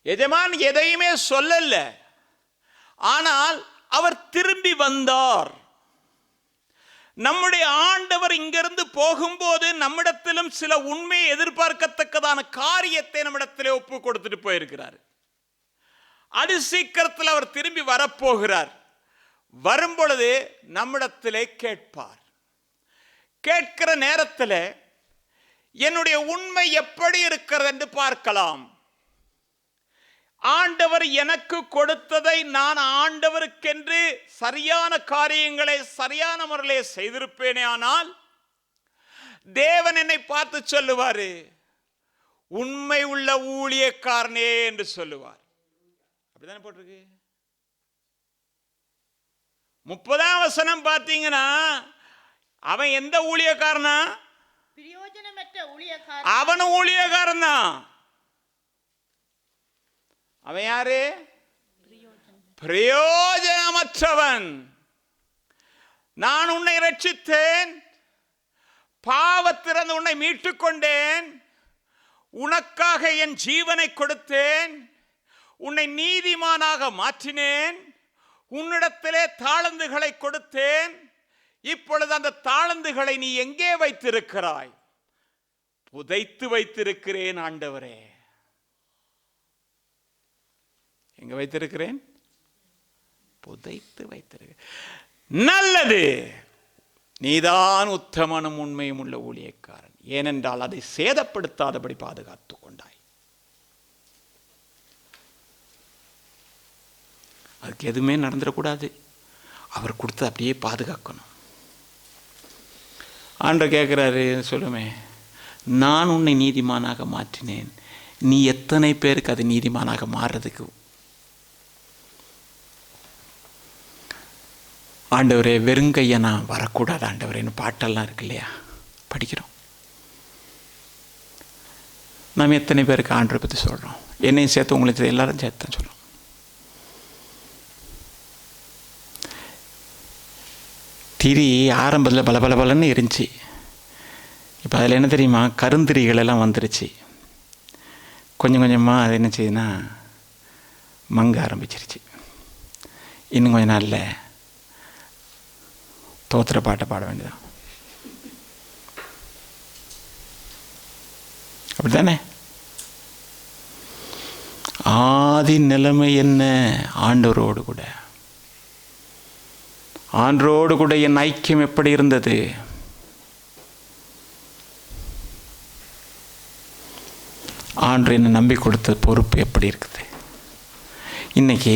எஜமான் எதையுமே சொல்லல. ஆனால் அவர் திரும்பி வந்தார். நம்முடைய ஆண்டவர் இங்கிருந்து போகும்போது நம்மிடத்திலும் சில உண்மையை எதிர்பார்க்கத்தக்கதான காரியத்தை நம்மிடத்திலே ஒப்பு கொடுத்துட்டு போயிருக்கிறார். அது சீக்கிரத்தில் அவர் திரும்பி வரப்போகிறார். வரும்பொழுது நம்மிடத்திலே கேட்பார். கேட்கிற நேரத்தில் என்னுடைய உண்மை எப்படி இருக்கிறது என்று பார்க்கலாம். ஆண்டவர் எனக்கு கொடுத்ததை நான் ஆண்டவருக்கென்று சரியான காரியங்களை சரியான முறையிலே செய்திருப்பேனே, ஆனால் தேவன் என்னை பார்த்து சொல்லுவாரு, உண்மை உள்ள ஊழியக்காரனே என்று சொல்லுவார். அப்படிதானே போட்டிருக்கு. 30ஆம் வசனம் பார்த்தீங்கன்னா, அவன் எந்த ஊழியக்காரனா? பிரயோஜனமற்ற ஊழியக்காரன். அவன் ஊழியக்காரன் தான். அவன் யாரு? பிரயோஜனமற்றவன். நான் உன்னை ரட்சித்தேன், பாவத்திலிருந்து உன்னை மீட்டுக் கொண்டேன், உனக்காக என் ஜீவனை கொடுத்தேன், உன்னை நீதிமானாக மாற்றினேன், உன்னிடத்திலே தாளந்துகளை கொடுத்தேன், இப்பொழுது அந்த தாளந்துகளை நீ எங்கே வைத்திருக்கிறாய்? புதைத்து வைத்திருக்கிறேன் ஆண்டவரே. எங்க வைத்திருக்கிறேன்? புதைத்து வைத்திருக்கிறேன். நல்லது, நீதான் உத்தமனும் உண்மையும் உள்ள ஊழியக்காரன், ஏனென்றால் அதை சேதப்படுத்தாதபடி பாதுகாத்து கொண்டாய். அதுக்கு எதுவுமே நடந்துடக்கூடாது. அவர் கொடுத்து அப்படியே பாதுகாக்கணும். ஆண்டவர் கேட்குறாரு, சொல்லுமே, நான் உன்னை நீதிமானாக மாற்றினேன், நீ எத்தனை பேருக்கு அது நீதிமானாக மாறுறதுக்கு? ஆண்டவரே, வெறுங்கைய நான் வரக்கூடாது ஆண்டவரேன்னு பாட்டெல்லாம் இருக்கு இல்லையா, படிக்கிறோம். நாம் எத்தனை பேருக்கு ஆண்டவரை பற்றி சொல்கிறோம்? என்னையும் சேர்த்து உங்களையும் எல்லாரும் சேர்த்து தான் சொல்கிறோம். திரி ஆரம்பத்தில் பலன்னு இருந்துச்சு. இப்போ அதில் என்ன தெரியுமா, கருந்திரிகள் எல்லாம் வந்துருச்சு. கொஞ்சம் கொஞ்சமாக அது என்ன செய்யுதுன்னா மங்க ஆரம்பிச்சிருச்சு. இன்னும் கொஞ்சம் நாளில் தோத்திர பாட்டை பாட வேண்டியதான். அப்படித்தானே? ஆதி நிலைமை என்ன? ஆண்டவரோடு கூட என் ஐக்கியம் எப்படி இருந்தது? ஆண்டு என்னை நம்பி கொடுத்த பொறுப்பு எப்படி இருக்குது? இன்னைக்கு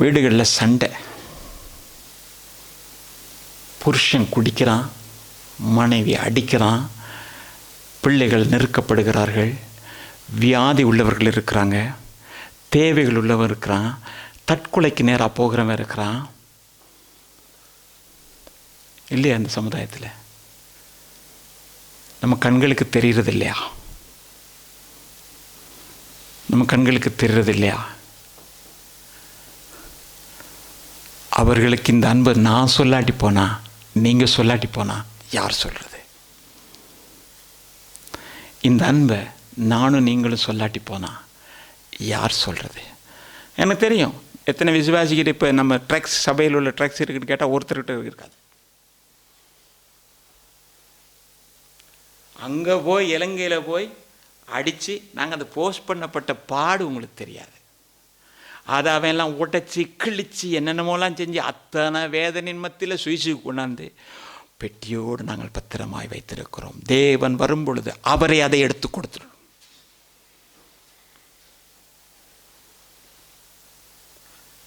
வீடுகளில் சண்டை, புருஷன் குடிக்கிறான், மனைவி அடிக்கிறான், பிள்ளைகள் நெருக்கப்படுகிறார்கள், வியாதி உள்ளவர்கள் இருக்கிறாங்க, தேவைகள் உள்ளவர் இருக்கிறான், தற்கொலைக்கு நேராக போகிறவன் இருக்கிறான் இல்லையா? அந்த சமுதாயத்தில் நம்ம கண்களுக்கு தெரிகிறது இல்லையா? நம்ம கண்களுக்கு தெரிகிறது இல்லையா? அவர்களுக்கு இந்த அன்பை நான் சொல்லாட்டி போனா, நீங்கள் சொல்லாட்டி போனா யார் சொல்கிறது? இந்த அன்பை நானும் நீங்களும் சொல்லாட்டி போனா யார் சொல்கிறது? எனக்கு தெரியும் எத்தனை விசுவாசிக்கிட்டு இப்போ நம்ம ட்ரக்ஸ், சபையில் உள்ள ட்ரக்ஸ் இருக்குன்னு கேட்டால் ஒருத்தர்கிட்ட இருக்காது. அங்கே போய் இலங்கையில் போய் அடித்து நாங்கள் அந்த போஸ்ட் பண்ணப்பட்ட பாடு உங்களுக்கு தெரியாது. அதை அவன் எல்லாம் உடைச்சி கிழிச்சு என்னென்னமோலாம் செஞ்சு அத்தனை வேதனின் மத்தியில் சுயசுக்கு கொண்டாந்து பெட்டியோடு நாங்கள் பத்திரமாய் வைத்திருக்கிறோம். தேவன் வரும் பொழுது அவரை அதை எடுத்து கொடுத்துடும்.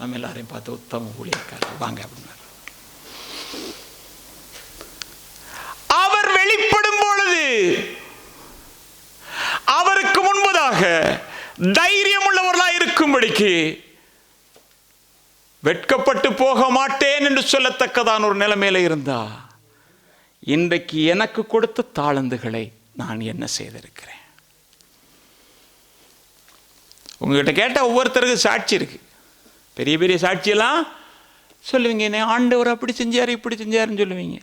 நம்ம எல்லாரையும் பார்த்து உத்தம ஊழியக்காரர் வாங்க அப்படின்னாரு. அவர் வெளிப்படும் பொழுது அவருக்கு முன்பதாக தைரியம் உள்ளவர்களாக இருக்கும்படிக்கு வெட்கப்பட்டு போக மாட்டேன் என்று சொல்லத்தக்கதான ஒரு நிலைமையில இருந்தா, இன்றைக்கு எனக்கு கொடுத்த தாளந்துகளை நான் என்ன செய்திருக்கிறேன்? உங்ககிட்ட கேட்ட ஒவ்வொருத்தருக்கு சாட்சி இருக்கு. பெரிய பெரிய சாட்சியெல்லாம் சொல்லுவீங்க, என்ன ஆண்டவர் அப்படி செஞ்சார் இப்படி செஞ்சாருன்னு சொல்லுவீங்க.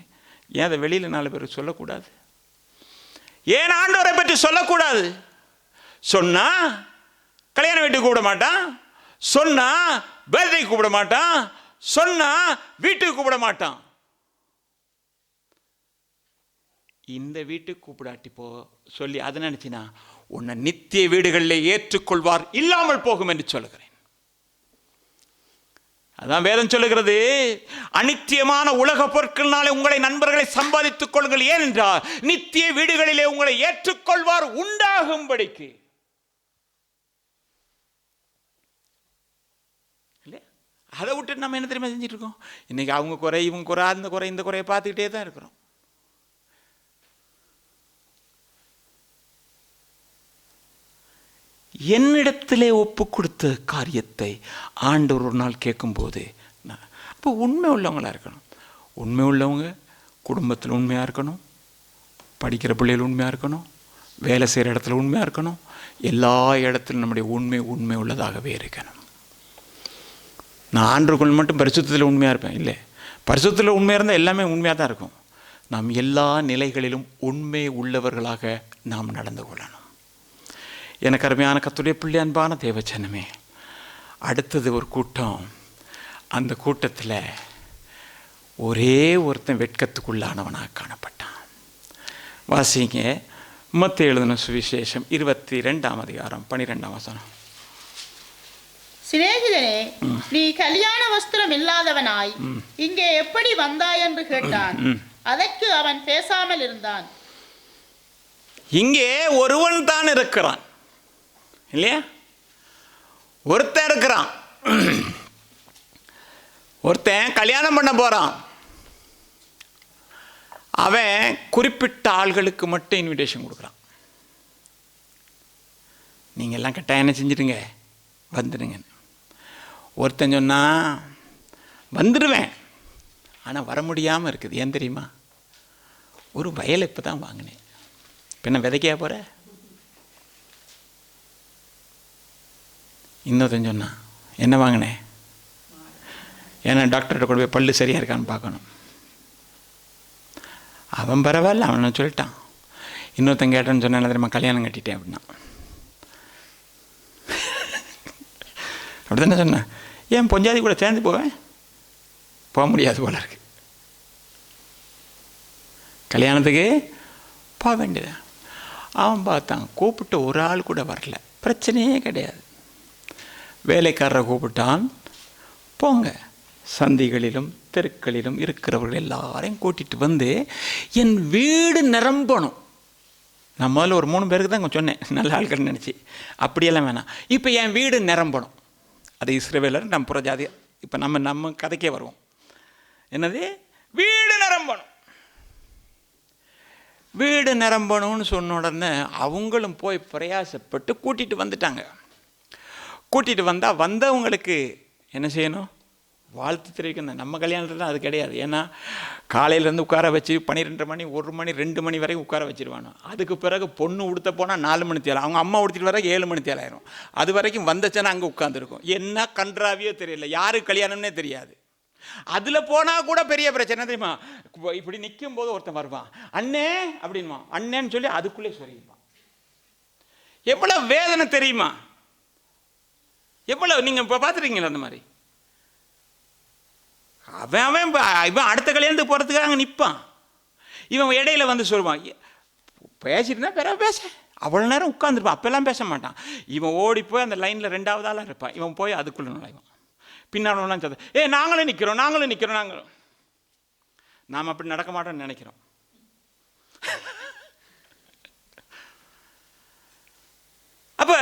ஏன் அதை வெளியில் 4 பேருக்கு சொல்லக்கூடாது? ஏன் ஆண்டவரை பற்றி சொல்லக்கூடாது? சொன்னா கல்யாண வீட்டுக்கு கூப்பிட மாட்டான், சொன்னா பர்த்டே கூப்பிட மாட்டான், சொன்னா வீட்டுக்கு கூப்பிட மாட்டான். இந்த வீட்டுக்கு கூப்பிடாட்டி போ சொல்லி அதை நினைச்சினா உன்னை நித்திய வீடுகளில் ஏற்றுக்கொள்வார் இல்லாமல் போகும் என்று சொல்லுகிறேன். அதான் வேதம் சொல்லுகிறது, அநித்தியமான உலக பொருட்களினாலே உங்களை நண்பர்களை சம்பாதித்துக் கொள்ளுங்கள், ஏனென்றால் நித்திய வீடுகளிலே உங்களை ஏற்றுக்கொள்வார் உண்டாகும்படிக்கு. அதை விட்டு நம்ம என்ன தெரியுமா செஞ்சுட்டு இருக்கோம்? இன்னைக்கு அவங்க குறை, இவங்க குறை, அந்த குறை, இந்த குறையை பார்த்துக்கிட்டே தான் இருக்கிறோம். என்னிடத்திலே ஒப்பு கொடுத்த காரியத்தை ஆண்டவர் ஒரு நாள் கேட்கும்போது, அப்போ உண்மை உள்ளவங்களாக இருக்கணும். உண்மை உள்ளவங்க குடும்பத்தில் உண்மையாக இருக்கணும், படிக்கிற பிள்ளைகள் உண்மையாக இருக்கணும், வேலை செய்கிற இடத்துல உண்மையாக இருக்கணும், எல்லா இடத்துலையும் நம்முடைய உண்மை உள்ளதாகவே இருக்கணும். நான் ஆண்டவருக்குள் மட்டும் பரிசுத்தத்தில் உண்மையாக இருப்பேன் இல்லை, பரிசுத்தத்தில் உண்மையாக இருந்தால் எல்லாமே உண்மையாக தான் இருக்கும். நாம் எல்லா நிலைகளிலும் உண்மை உள்ளவர்களாக நாம் நடந்து கொள்ளணும். எனக்கு அருமையான கர்த்தருடைய பிள்ளை, அன்பான தேவச்சனமே, அடுத்தது ஒரு கூட்டம். அந்த கூட்டத்தில் ஒரே ஒருத்தன் வெட்கத்துக்குள்ளானவனாக காணப்பட்டான். வாசிங்க. மத்தேயு எழுதின சுவிசேஷம் 22ஆம் அதிகாரம் 12ஆம் வசனம். சிநேகிதனே, நீ கல்யாண வஸ்திரம் இல்லாதவனாய் இங்கே எப்படி வந்தாய் என்று கேட்டான். அதற்கு அவன் பேசாமல் இருந்தான். இங்கே ஒருவன் தான் இருக்கிறான் இல்லையா? ஒருத்தன் இருக்கிறான். ஒருத்தன் கல்யாணம் பண்ண போறான். அவன் குறிப்பிட்ட ஆள்களுக்கு மட்டும் இன்விடேஷன் கொடுக்குறான். நீங்கள் எல்லாம் கட்டாயம் என்ன செஞ்சிடுங்க, வந்துடுங்க. ஒருத்தன் சொன்னா வந்துடுவேன், ஆனால் வர முடியாமல் இருக்குது. ஏன் தெரியுமா? ஒரு வயலை இப்போ தான் வாங்கினேன், பின்ன விதைக்கையா போகிற. இன்னொருத்தன் சொன்னான், என்ன வாங்கினேன்? ஏன்னா டாக்டர்கிட்ட கொண்டு போய் பல்லு சரியாக இருக்கான்னு பார்க்கணும். அவன் பரவாயில்ல, அவனை சொல்லிட்டான். இன்னொருத்தன் கேட்டான்னு சொன்ன, என்ன தெரியுமா? கல்யாணம் கட்டிட்டேன் அப்படின்னா. அப்படி தானே சொன்னேன். ஏன் பொஞ்சாதி கூட சேர்ந்து போவேன்? போக முடியாது போல இருக்கு. கல்யாணத்துக்கு போக வேண்டியது. அவன் பார்த்தான், கூப்பிட்டு ஒரு ஆள் கூட வரல. பிரச்சனையே கிடையாது. வேலைக்காரரை கூப்பிட்டான், போங்க சந்திகளிலும் தெருக்களிலும் இருக்கிறவர்கள் எல்லாரையும் கூட்டிகிட்டு வந்து என் வீடு நிரம்பணும். நான் முதல்ல ஒரு 3 பேருக்கு தான் கொஞ்சம் சொன்னேன், நல்ல ஆட்கள் நினச்சி. அப்படியெல்லாம் வேணாம், இப்போ என் வீடு நிரம்பணும். அது இஸ்ரவேலர், நம்ம புறஜாதி. இப்போ நம்ம கதைக்கே வருவோம். என்னது? வீடு நிரம்பணும். வீடு நிரம்பணும்னு சொன்ன உடனே அவங்களும் போய் பிரயாசப்பட்டு கூட்டிகிட்டு வந்துட்டாங்க. கூட்டிகிட்டு வந்தால் வந்தவங்களுக்கு என்ன செய்யணும்? வாழ்த்து தெரிவிக்கணும். நம்ம கல்யாணத்தில் அது கிடையாது. ஏன்னா காலையிலேருந்து உட்கார வச்சு 12 மணி 1 மணி 2 மணி வரைக்கும் உட்கார வச்சுருவானோ. அதுக்கு பிறகு பொண்ணு உடுத்த போனால் 4 மணி தேவை, அவங்க அம்மா உடுத்திட்டு வர 7 மணி தேவை ஆயிரும். அது வரைக்கும் வந்தச்சுன்னா அங்கே உட்காந்துருக்கும். என்ன கன்றாவியோ தெரியல, யாருக்கு கல்யாணம்னே தெரியாது. அதில் போனால் கூட பெரிய பிரச்சனை தெரியுமா? இப்படி நிற்கும் போது ஒருத்தன் வருவான், அண்ணே அப்படின்வான். அண்ணேன்னு சொல்லி அதுக்குள்ளே சொல்லிடுவான். எவ்வளோ வேதனை தெரியுமா? எவ்வளோ நீங்கள் இப்போ பார்த்துருக்கீங்களா அந்த மாதிரி? அவன் இவன் அடுத்த கல்யாணத்துக்கு போகிறதுக்காக அங்கே நிற்பான். இவன் இடையில வந்து சொல்லுவான், பேசிட்டுனா பிறகு பேச. அவ்வளோ நேரம் உட்காந்துருப்பான், அப்போல்லாம் பேச மாட்டான். இவன் ஓடி போய் அந்த லைனில் 2வது ஆளாக இருப்பான். இவன் போய் அதுக்குள்ளே நுழைவான். பின்னாலாம் சொல்ல, நாங்களும் நிற்கிறோம். நாம் அப்படி நடக்க மாட்டோம்னு நினைக்கிறோம். அப்போ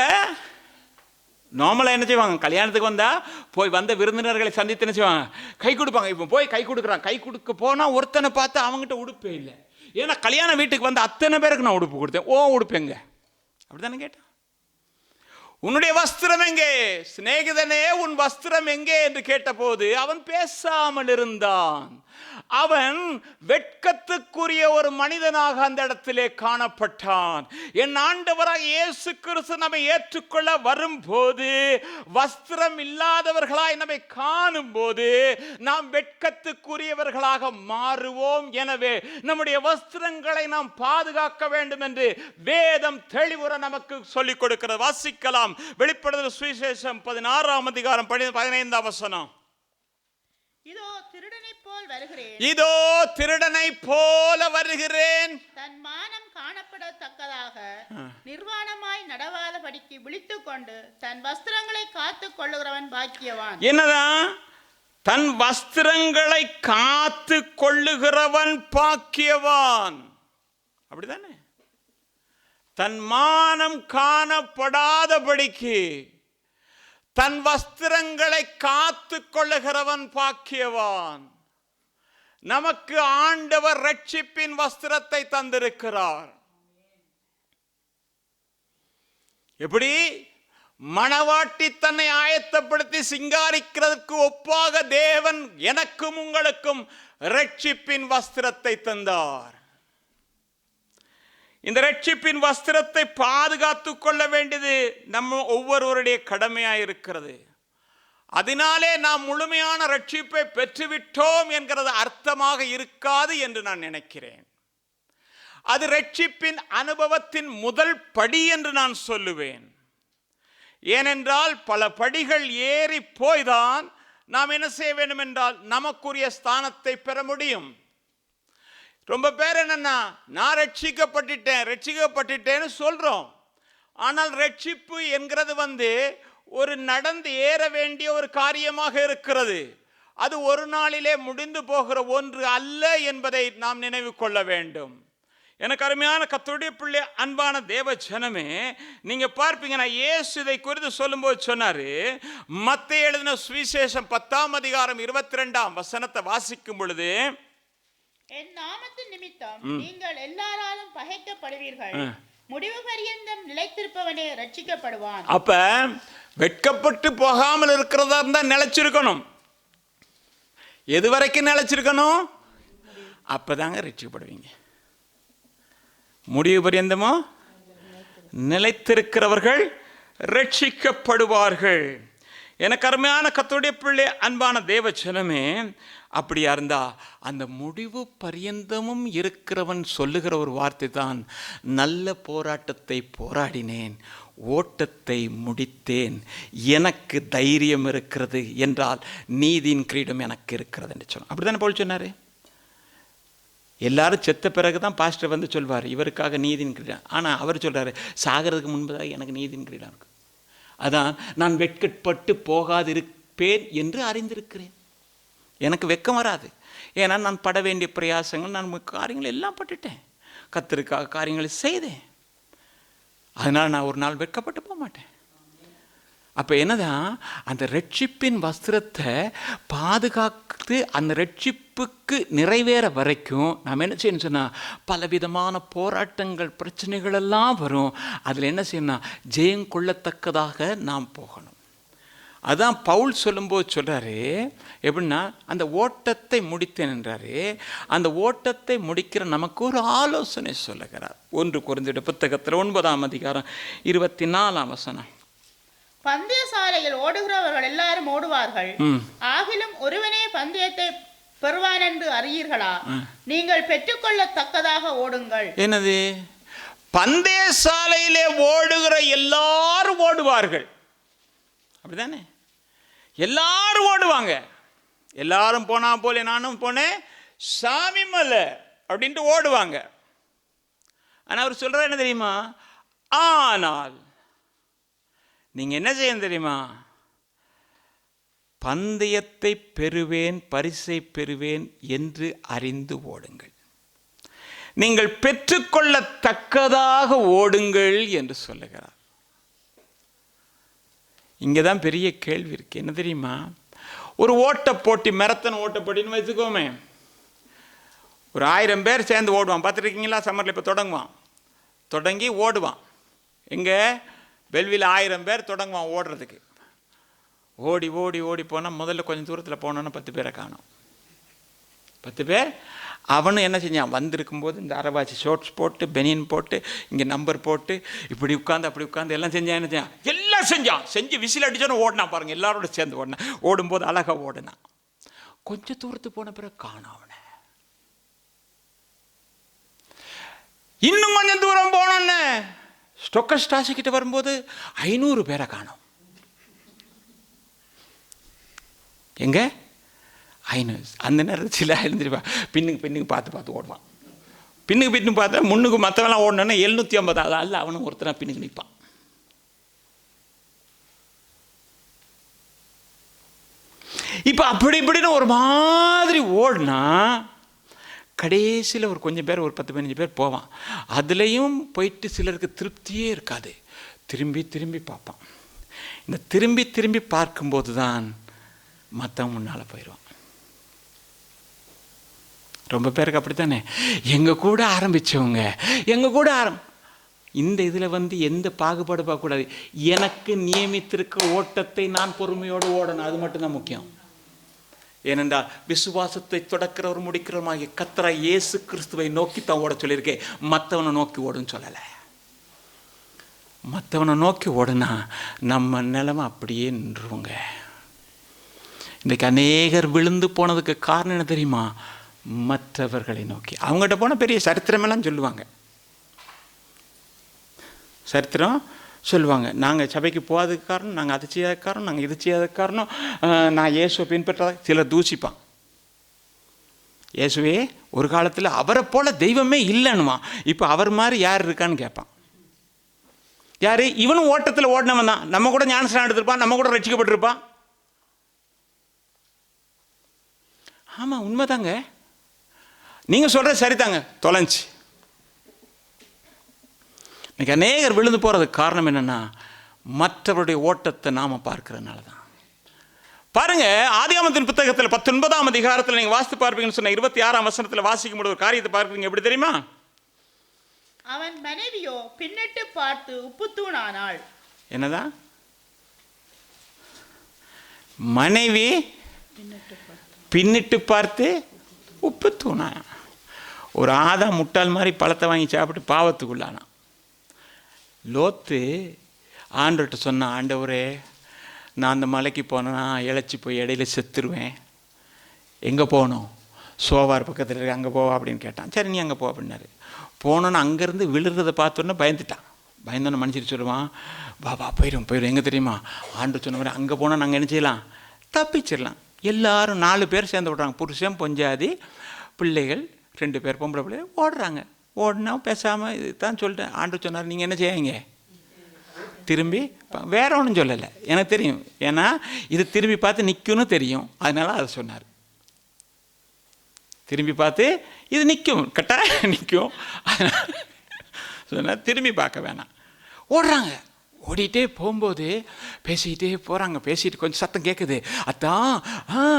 நார்மலாக என்ன செய்வாங்க? கல்யாணத்துக்கு வந்தால் போய் வந்த விருந்தினர்களை சந்தித்து என்ன செய்வாங்க? கை கொடுப்பாங்க. இப்போ போய் கை கொடுக்குறான். கை கொடுக்க போனால் ஒருத்தனை பார்த்து அவங்ககிட்ட உடுப்பே இல்லை. ஏன்னா கல்யாண வீட்டுக்கு வந்து அத்தனை பேருக்கு நான் உடுப்பு கொடுத்தேன். உடுப்பு எங்க? அப்படி தானே கேட்டேன். உன்னுடைய வஸ்திரம் எங்கே? சிநேகிதனே, உன் வஸ்திரம் எங்கே என்று கேட்டபோது அவன் பேசாமல் இருந்தான். அவன் வெட்கத்துக்குரிய ஒரு மனிதனாக அந்த இடத்திலே காணப்பட்டான். என் ஆண்டவராக இயேசு கிறிஸ்து நம்மை ஏற்றுக்கொள்ள வரும்போது, வஸ்திரம் இல்லாதவர்களாய் நம்மை காணும் போது நாம் வெட்கத்துக்குரியவர்களாக மாறுவோம். எனவே நம்முடைய வஸ்திரங்களை நாம் பாதுகாக்க வேண்டும் என்று வேதம் தெளிவுற நமக்கு சொல்லிக் கொடுக்கிறது. வாசிக்கலாம். வெளிப்படுத்தல் சுவிசேஷம் 16ஆம் அதிகாரம் 15ஆம் வசனம். இதோ திருடனைப் போல் வருகிறேன். இதோ திருடனைப் போல வருகிறேன். தன் மானம் காணப்படத்தக்கதாக நிர்வாணமாய் நடவாதபடிக்கு விழித்துக் கொண்டு தன் வஸ்திரங்களை காத்துக் கொள்ளுகிறவன் பாக்கியவான். என்னதான்? தன் வஸ்திரங்களை காத்து கொள்ளுகிறவன் பாக்கியவான். அப்படிதானே? தன் மானம் காணப்படாதபடிக்கு தன் வஸ்திரங்களை காத்து கொள்ளுகிறவன் பாக்கியவான். நமக்கு ஆண்டவர் ரட்சிப்பின் வஸ்திரத்தை தந்திருக்கிறார். எப்படி? மணவாட்டி தன்னை ஆயத்தப்படுத்தி சிங்காரிக்கிறதுக்கு ஒப்பாக தேவன் எனக்கும் உங்களுக்கும் ரட்சிப்பின் வஸ்திரத்தை தந்தார். இந்த ரட்சிப்பின் வஸ்திரத்தை பாதுகாத்துக் கொள்ள வேண்டியது நம்ம ஒவ்வொருவருடைய கடமையாக இருக்கிறது. அதனாலே நாம் முழுமையான ரட்சிப்பை பெற்றுவிட்டோம் என்கிறது அர்த்தமாக இருக்காது என்று நான் நினைக்கிறேன். அது ரட்சிப்பின் அனுபவத்தின் முதல் படி என்று நான் சொல்லுவேன். ஏனென்றால் பல படிகள் ஏறி போய்தான் நாம் என்ன செய்ய வேண்டும் என்றால் நமக்குரிய ஸ்தானத்தை பெற முடியும். ரொம்ப பேர் என்னன்னா, நான் ரட்சிக்கப்பட்டுட்டேன்னு சொல்றோம். ஆனால் ரட்சிப்பு என்கிறது ஒரு நடந்து ஏற வேண்டிய ஒரு காரியமாக இருக்கிறது. அது ஒரு நாளிலே முடிந்து போகிற ஒன்று அல்ல என்பதை நாம் நினைவு கொள்ள வேண்டும். எனக்கு அருமையான கர்த்தருடைய பிள்ளை, அன்பான தேவ ஜனமே, நீங்க பார்ப்பீங்கன்னா இயேசு இதை குறித்து சொல்லும்போது சொன்னாரு, மத்தேயு எழுதின சுவிசேஷம் 10ஆம் அதிகாரம் 22ஆம் வசனத்தை வாசிக்கும் பொழுது, என் நாமத்தின் நிமித்தம் நீங்கள் எல்லாராலும் பகைக்கப்படுவீர்கள், முடிவு பரியந்தம் நிலைத்திருப்பவனே ரட்சிக்கப்படுவான். அப்ப வெட்கப்பட்டு போகாமல் இருக்கிறதா இருந்தா நிலைச்சிருக்கணும். எது வரைக்கும் நிலைச்சிருக்கணும்? அப்பதாங்க ரட்சிக்கப்படுவீங்க. முடிவு பரியந்தமோ நிலைத்திருக்கிறவர்கள் ரட்சிக்கப்படுவார்கள். எனக்கு அருமையான கர்த்தருடைய பிள்ளை, அன்பான தேவ ஜனமே, அப்படியா இருந்தா அந்த முடிவு பரியந்தமும் இருக்கிறவன் சொல்லுகிற ஒரு வார்த்தை தான், நல்ல போராட்டத்தை போராடினேன், ஓட்டத்தை முடித்தேன், எனக்கு தைரியம் இருக்கிறது என்றால் நீதியின் கிரீடம் எனக்கு இருக்கிறது என்று சொன்னார். அப்படித்தானே பவுல் சொன்னார். எல்லாரும் செத்த பிறகு தான் பாஸ்டர் சொல்வார் இவருக்காக நீதியின் கிரீடம். ஆனால் அவர் சொல்கிறாரு, சாகிறதுக்கு முன்பதாக எனக்கு நீதியின் கிரீடம் இருக்கு. அதான் நான் வெட்கப்பட்டு போகாதிருப்பேன் என்று அறிந்திருக்கிறேன். எனக்கு வெட்கம் வராது. ஏன்னா நான் பட வேண்டிய பிரயாசங்கள், நான் காரியங்கள் எல்லாம் பட்டுட்டேன், கர்த்தருக்காக காரியங்களை செய்தேன். அதனால் நான் ஒரு நாள் வெட்கப்பட்டு போக மாட்டேன். அப்போ என்னதான், அந்த ரட்சிப்பின் வஸ்திரத்தை பாதுகாத்து அந்த ரட்சிப்புக்கு நிறைவேற வரைக்கும் நாம் என்ன செய்யணும் சொன்னால், பலவிதமான போராட்டங்கள், பிரச்சனைகள் எல்லாம் வரும். அதில் என்ன செய்யணும், ஜெயம் கொள்ளத்தக்கதாக நாம் போகணும். அதான் பவுல் சொல்லும்போது சொல்கிறாரு, எப்படின்னா அந்த ஓட்டத்தை முடித்தேன் என்றாரு. அந்த ஓட்டத்தை முடிக்கிற நமக்கு ஒரு ஆலோசனை சொல்லுகிறார். 1 கொரிந்தியர் புத்தகத்தில் 9ஆம் அதிகாரம் 24ஆம் வசனம். பந்தயசாலையில் ஓடுகிறவர்கள் எல்லாரும் ஓடுவார்கள், ஆகிலும் ஒருவனே பந்தயத்தை பெறுவான் என்று அறியீர்களா? நீங்கள் பெற்றுக்கொள்ளத்தக்கதாக ஓடுங்கள். என்னது? பந்தயசாலையிலே ஓடுகிற எல்லாரும் ஓடுவார்கள், அப்படிதானே? எல்லாரும் ஓடுவாங்க. எல்லாரும் போனா போல நானும் போனேன், சாமி மலை அப்படின்ட்டு ஓடுவாங்க. ஆனால் அவர் சொல்ற என்ன தெரியுமா, ஆனால் நீங்க என்ன செய்யணும் தெரியுமா, பந்தயத்தை பெறுவேன், பரிசை பெறுவேன் என்று அறிந்து ஓடுங்கள், நீங்கள் பெற்றுக்கொள்ளத்தக்கதாக ஓடுங்கள் என்று சொல்லுகிறார். இங்கதான் பெரிய கேள்வி இருக்கு. என்ன தெரியுமா, ஒரு ஓட்ட போட்டி, மெரத்தன் ஓட்ட போட்டின்னு வச்சுக்கோமே, ஒரு 1000 பேர் சேர்ந்து ஓடுவான். பார்த்துருக்கீங்களா? சம்மரில் இப்போ தொடங்குவான், தொடங்கி ஓடுவான். எங்கே? வெல்வியில் 1000 பேர் தொடங்குவான் ஓடுறதுக்கு. ஓடி ஓடி ஓடி போனால் முதல்ல கொஞ்சம் தூரத்தில் போனோன்னா 10 பேரை காணும். 10 பேர். அவனும் என்ன செஞ்சான், வந்திருக்கும்போது இந்த அரைவாச்சி ஷோர்ட்ஸ் போட்டு, பெனியன் போட்டு, இங்கே நம்பர் போட்டு, இப்படி உட்காந்து அப்படி உட்காந்து எல்லாம் செஞ்சான். என்ன செஞ்சான்? எல்லாம் செஞ்சு விசில் அடிச்சோன்னு ஓடினா பாருங்க, எல்லாரோட சேர்ந்து ஓடினான். ஓடும்போது அழகாக ஓடினான். கொஞ்சம் தூரத்துக்கு போன பிறகு காணும் அவனை. இன்னும் கொஞ்சம் தூரம் போனோன்னு ஸ்டோக்கஸ் ஸ்டாசி கிட்ட வரும்போது 500 பேரை காணும். எங்க 500? அந்த நேரத்தில் எழுந்திருப்பான், பின்னுக்கு பார்த்து ஓடுவான். பின்னுக்கு பார்த்தா முன்னுக்கு மற்றவெல்லாம் ஓடணுன்னா 750 அல்ல, அவனும் ஒருத்தனா பின்னுக்கு நிற்பான். இப்போ அப்படி இப்படின்னு ஒரு மாதிரி ஓடினா கடைசியில் ஒரு கொஞ்சம் பேர், ஒரு 10-15 பேர் போவான். அதுலேயும் போயிட்டு சிலருக்கு திருப்தியே இருக்காது, திரும்பி திரும்பி பார்ப்பான். இந்த திரும்பி திரும்பி பார்க்கும்போது தான் மற்றவங்க முன்னால் போயிடுவான். ரொம்ப பேருக்கு அப்படித்தானே. எங்கள் கூட ஆரம்பித்தவங்க, எங்கள் கூட இந்த இதில் எந்த பாகுபாடு பார்க்கக்கூடாது. எனக்கு நியமித்திருக்க ஓட்டத்தை நான் பொறுமையோடு ஓடணும், அது மட்டும்தான் முக்கியம். ஏனென்றால் விசுவாசத்தை தொடக்கிறவர் முடிக்கிறவருமாகிய கர்த்தராகிய இயேசு கிறிஸ்துவை நோக்கி தான் ஓட சொல்லியிருக்கேன், மற்றவனை நோக்கி ஓடுன்னு சொல்லலை. மற்றவனை நோக்கி ஓடுனா நம்ம நிலைமை அப்படியே நின்றுவோங்க. இன்றைக்கு அநேகர் விழுந்து போனதுக்கு காரணம் என்ன தெரியுமா, மற்றவர்களை நோக்கி. அவங்ககிட்ட போனால் பெரிய சரித்திரமெல்லாம் சொல்லுவாங்க, சரித்திரம் சொல்லுவாங்க. நாங்கள் சபைக்கு போகாததுக்கு காரணம், நாங்கள் அதை செய்யாத காரணம், நாங்கள் இது செய்யாத காரணம், நான் இயேசுவை பின்பற்றாத. சிலர் தூசிப்பான். இயேசுவே ஒரு காலத்தில் அவரை போல தெய்வமே இல்லைன்னுமா, இப்போ அவர் மாதிரி யார் இருக்கான்னு கேட்பான். யார்? இவனும் ஓட்டத்தில் ஓடினவன் தான். நம்ம கூட ஞானஸ்நானம் எடுத்திருப்பான், நம்ம கூட ரட்சிக்கப்பட்டிருப்பான். ஆமாம், உண்மைதாங்க. நீங்கள் சொல்கிறது சரிதாங்க. தொலைஞ்சி இன்னைக்கு அநேகர் விழுந்து போகிறதுக்கு காரணம் என்னென்னா, மற்றவருடைய ஓட்டத்தை நாம் பார்க்கறதுனால தான். பாருங்க, ஆதியாகமத்தின் புத்தகத்தில் 19ஆம் அதிகாரத்தில் நீங்கள் வாசித்து பார்ப்பீங்கன்னு சொன்ன 26ஆம் வசனத்தில் வாசிக்கும் போது ஒரு காரியத்தை பார்க்குறீங்க. எப்படி தெரியுமா? அவன் மனைவியோ பின்னிட்டு பார்த்து உப்புத்தூணானாள். என்னதான்? மனைவி பின்னிட்டு பார்த்து உப்புத்தூணா. ஒரு ஆதாம் முட்டாள் மாதிரி பழத்தை வாங்கி சாப்பிட்டு பாவத்துக்குள்ளானா. லோத்து ஆண்டவர்கிட்ட சொன்ன, ஆண்டவரே நான் அந்த மலைக்கு போனேன்னா இழைச்சி போய் இடையில செத்துருவேன், எங்கே போகணும்? சோவார் பக்கத்தில் இருக்கு, அங்கே போவா அப்படின்னு கேட்டான். சரி நீ அங்கே போ அப்படின்னாரு. போனோன்னு அங்கேருந்து விழுறதை பார்த்தோன்னே பயந்துட்டான். பயந்தோன்னு மனுஷர் சொல்லுவான், பாபா போயிடும் போயிடும். எங்கே தெரியுமா? ஆண்டு சொன்ன மாதிரி அங்கே போனால் நாங்கள் என்ன செய்யலாம்? தப்பிச்சிடலாம். எல்லாரும் 4 பேர் சேர்ந்து விட்றாங்க. புருஷன், பொஞ்சாதி, பிள்ளைகள் 2 பேர், பொம்பளை பிள்ளைகள் ஓடுறாங்க. ஓடினா பேசாமல் இது தான் சொல்லிட்டேன். ஆண்டு சொன்னார், நீங்கள் என்ன செய்வீங்க? திரும்பி வேற ஒன்றும் சொல்லலை, எனக்கு தெரியும். ஏன்னா இது திரும்பி பார்த்து நிற்கும்னு தெரியும், அதனால அதை சொன்னார். திரும்பி பார்த்து இது நிற்கும், கட்டாயம் நிற்கும், அதனால் சொன்னார் திரும்பி பார்க்க வேணாம். ஓடுறாங்க. ஓடிட்டே போகும்போது பேசிக்கிட்டே போகிறாங்க. பேசிட்டு கொஞ்சம் சத்தம் கேட்குது. அத்தான்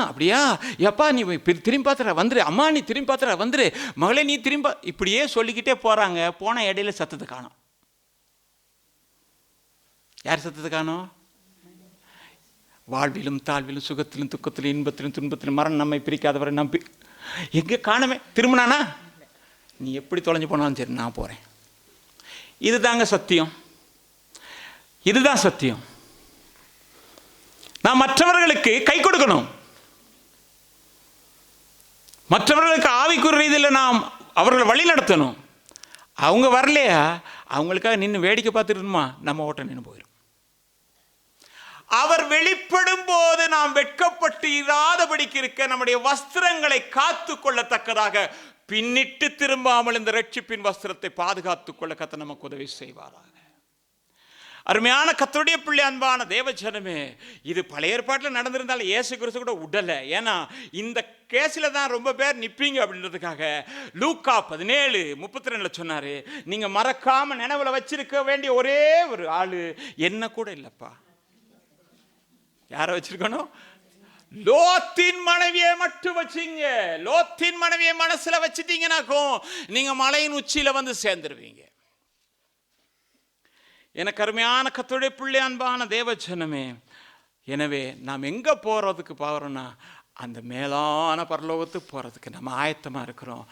அப்படியா, எப்பா நீ திரும்பி பார்த்துற வந்துரு, அம்மா நீ திரும்பி பார்த்துற வந்துரு, மகளே நீ திரும்ப, இப்படியே சொல்லிக்கிட்டே போகிறாங்க. போன இடையில சத்தத்தை காணோம். யார் சத்தத்தை காணோம்? வாழ்விலும் தாழ்விலும் சுகத்திலும் துக்கத்திலும் இன்பத்திலும் துன்பத்திலும் மரணம் நம்மை பிரிக்காதவரை நம்பி எங்கே காணமே. திரும்பினானா? நீ எப்படி தொலைஞ்சு போனாலும் சரி நான் போகிறேன். இதுதாங்க சத்தியம், இதுதான் சத்தியம். நான் மற்றவர்களுக்கு கை கொடுக்கணும், மற்றவர்களுக்கு ஆவிக்குரிய ரீதியில் நாம் அவர்களை வழி நடத்தணும். அவங்க வரலையா, அவங்களுக்காக நின்று வேடிக்கை பார்த்துருமா, நம்ம ஓட்டம் நின்று போயிடும். அவர் வெளிப்படும் போது நாம் வெட்கப்பட்டு இராதபடிக்கு இருக்க நம்முடைய வஸ்திரங்களை காத்து கொள்ளத்தக்கதாக பின்னிட்டு திரும்பாமல் இந்த ரட்சிப்பின் வஸ்திரத்தை பாதுகாத்துக் கொள்ள கர்த்தர் நமக்கு உதவி செய்வாராக. அருமையான கர்த்தருடைய பிள்ளை, அன்பான தேவஜனமே, இது பழைய ஏற்பாட்டில் நடந்திருந்தாலும் இயேசு கிறிஸ்து கூட உடலை. ஏன்னா இந்த கேஸில் தான் ரொம்ப பேர் நிற்பீங்க அப்படின்றதுக்காக லூக்கா 17:32 சொன்னார், நீங்கள் மறக்காமல் நினைவில் வச்சிருக்க வேண்டிய ஒரே ஒரு ஆள் என்ன கூட இல்லைப்பா. யாரை வச்சிருக்கணும்? லோத்தின் மனைவியை மட்டும் வச்சிங்க. லோத்தின் மனைவியை மனசுல வச்சிட்டீங்கன்னாக்கும் நீங்க மலையின் உச்சியில வந்து சேர்ந்துருவீங்க. எனக்கு அருமையான கர்த்தருடைய பிள்ளை, அன்பான தேவஜனமே, எனவே நாம் எங்க போறதுக்கு போறோம்னா அந்த மேலான பரலோகத்துக்கு போறதுக்கு நம்ம ஆயத்தமா இருக்கிறோம்.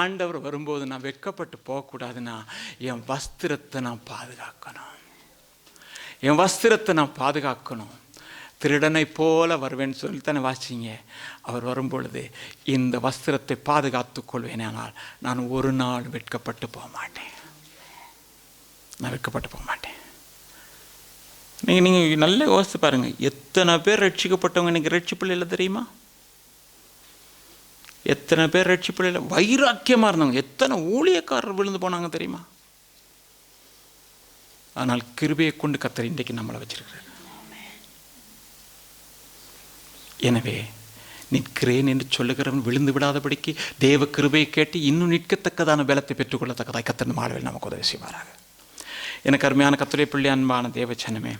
ஆண்டவர் வரும்போது நான் வெட்கப்பட்டு போகக்கூடாதுன்னா என் வஸ்திரத்தை நான் பாதுகாக்கணும், என் வஸ்திரத்தை நான் பாதுகாக்கணும். திருடனை போல வருவேன்னு சொல்லித்தானே வாசிங்க. அவர் வரும்பொழுது இந்த வஸ்திரத்தை பாதுகாத்துக் கொள்வேன். ஆனால் நான் ஒரு நாள் வெட்கப்பட்டு போக மாட்டேன், நான் வெட்கப்பட்டு போக மாட்டேன். நீங்கள் நல்லா யோசித்து பாருங்க, எத்தனை பேர் ரட்சிக்கப்பட்டவங்க இன்னைக்கு ரட்சிப்பில் இல்லை தெரியுமா? எத்தனை பேர் ரட்சிப்பில் இல்லை, வைராக்கியமாக இருந்தவங்க எத்தனை ஊழியக்காரர் விழுந்து போனாங்க தெரியுமா? ஆனால் கிருபையை கொண்டு கர்த்தர் இன்றைக்கு நம்மளை வச்சிருக்கிறார். எனவே நிற்கிறேன் என்று சொல்லுகிறவன் விழுந்து விடாதபடிக்கு தேவ கிருபையை கேட்டு இன்னும் நிற்கத்தக்கதான பலத்தை பெற்றுக்கொள்ளத்தக்கதாக கர்த்தர் மாடவில் நமக்கு உதவி செய்வாராக. எனக்கு அருமையான கர்த்தருடைய பிள்ளை, அன்பான தேவஜனமே,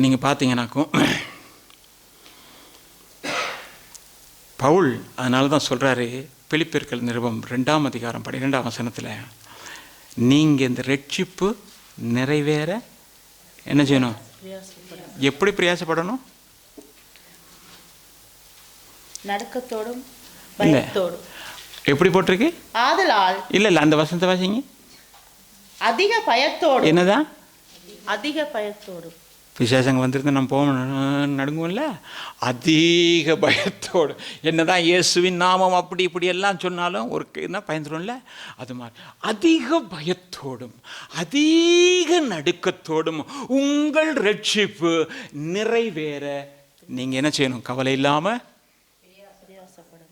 நீங்கள் பார்த்தீங்கன்னாக்கும் பவுல் அதனால தான் சொல்கிறாரு, பிலிப்பியர்கள் நிருபம் 2ஆம் அதிகாரம் 12ஆம் வசனத்தில், நீங்கள் இந்த ரட்சிப்பு நிறைவேற என்ன செய்யணும்? எப்படி பிரயாசப்படணும்? நடுக்கத்தோடும் பயத்தோடும். எப்படி போட்டிருக்கு? ஆதலால் இல்லை அந்த வசனத்தை வாசிங்க. அதிக பயத்தோடு. என்னதான்? அதிக பயத்தோடு. விசேஷங்க வந்துருந்து நம்ம போக நடுங்கும்ல, அதிக பயத்தோடு. என்னதான் இயேசுவின் நாமம் அப்படி இப்படி எல்லாம் சொன்னாலும் ஒரு என்ன பயந்துரும்ல, அது மாதிரி அதிக பயத்தோடும் அதிக நடுக்கத்தோடும் உங்கள் ரட்சிப்பு நிறைவேற நீங்கள் என்ன செய்யணும்? கவலை இல்லாமல்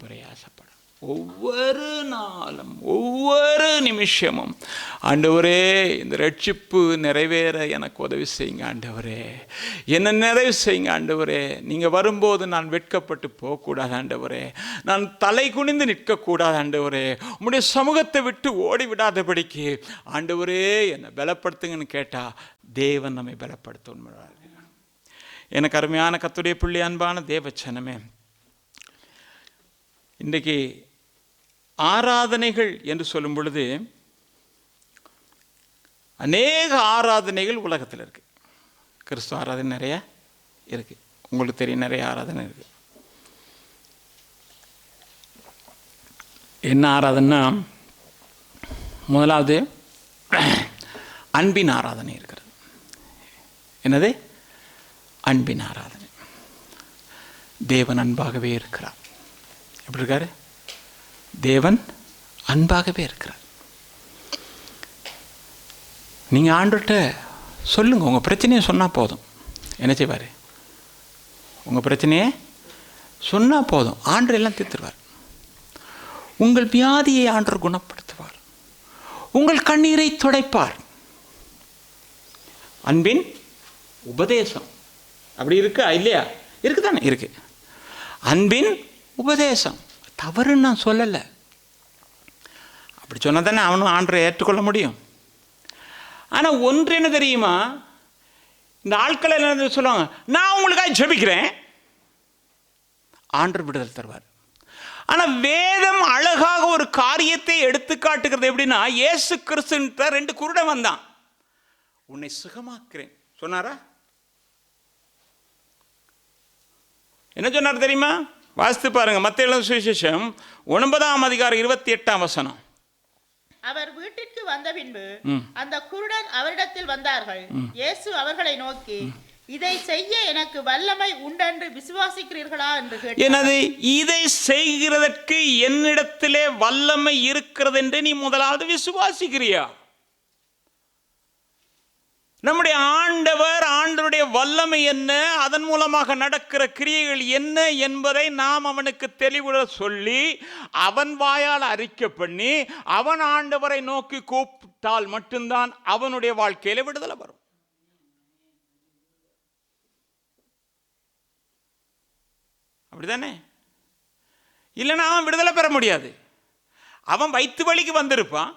பிரயாசப்படும். ஒவ்வொரு நாளும் ஒவ்வொரு நிமிஷமும் ஆண்டவரே இந்த ரட்சிப்பு நிறைவேற எனக்கு உதவி செய்யுங்க ஆண்டவரே, என்ன நிறைவு செய்யுங்க ஆண்டவரே. நீங்கள் வரும்போது நான் வெட்கப்பட்டு போகக்கூடாது ஆண்டவரே, நான் தலை குனிந்து நிற்கக்கூடாது ஆண்டவரே, உம்முடைய சமூகத்தை விட்டு ஓடி விடாதபடிக்கு ஆண்டவரே என்னை பலப்படுத்துங்கன்னு கேட்டால் தேவன் நம்மை பலப்படுத்த. எனக்கு அருமையான கர்த்தருடைய பிள்ளை, அன்பான தேவச்சனமே, இன்றைக்கு ஆராதனைகள் என்று சொல்லும் பொழுது அநேக ஆராதனைகள் உலகத்தில் இருக்குது. கிறிஸ்துவ ஆராதனை நிறைய இருக்குது, உங்களுக்கு தெரியும், நிறைய ஆராதனை இருக்குது. என்ன ஆராதனைனா, முதலாவது அன்பின் ஆராதனை இருக்கிறது. என்னது? அன்பின் ஆராதனை. தேவன் அன்பாகவே இருக்கிறார். எப்படி இருக்காரு? தேவன் அன்பாகவே இருக்கிறார். நீங்கள் ஆண்டுகிட்ட சொல்லுங்கள், உங்கள் பிரச்சனையை சொன்னால் போதும். என்ன செய்வார்? உங்கள் பிரச்சனையை சொன்னால் போதும், ஆண்டவர் எல்லாம் தீர்த்துருவார். உங்கள் வியாதியை ஆண்டவர் குணப்படுத்துவார், உங்கள் கண்ணீரை துடைப்பார். அன்பின் உபதேசம் அப்படி இருக்கா இல்லையா? இருக்குதானே? இருக்கு. அன்பின் உபதேசம் தவறுன்னு நான் சொல்லலை. அப்படி சொன்னால் தானே அவனும் ஆண்டரை ஏற்றுக்கொள்ள முடியும். ஆனால் ஒன்று என்ன தெரியுமா, இந்த ஆட்கள் என்ன சொல்லுவாங்க, நான் உங்களுக்காக ஜெபிக்கிறேன், ஆண்டர் விடுதலை தருவார். ஆனால் வேதம் அழகாக ஒரு காரியத்தை எடுத்து காட்டுகிறது. எப்படின்னா, இயேசு கிறிஸ்துன்ற 2 குருடன் வந்தான், உன்னை சுகமாக்குறேன் சொன்னாரா? என்ன சொன்னார் தெரியுமா? வாசித்து பாருங்க, மத்தேயு எழுதின சுவிசேஷம் 9ஆம் அதிகாரம் 28ஆம் வசனம். அவர் வீட்டிற்கு வந்த பின்பு அந்த குருடன் அவரிடத்தில் வந்தார்கள். இயேசு அவர்களை நோக்கி, இதை செய்ய எனக்கு வல்லமை உண்டென்று விசுவாசிக்கிறீர்களா என்று கேட்டார். எனது இதை செய்கிறதற்கு என்னிடத்திலே வல்லமை இருக்கிறது என்று நீ முதலாவது விசுவாசிக்கிறியா? நம்முடைய ஆண்டவருடைய வல்லமை என்ன, அதன் மூலமாக நடக்கிற கிரியைகள் என்ன என்பதை நாம் அவனுக்கு தெளிவுற சொல்லி, அவன் வாயால் அறிக்கை பண்ணி, அவன் ஆண்டவரை நோக்கி கூப்பிட்டால் மட்டும்தான் அவனுடைய வாழ்க்கையில விடுதலை வரும். அப்படிதானே? இல்லைன்னா அவன் விடுதலை பெற முடியாது. அவன் வயிற்று வலிக்கு வந்திருப்பான்,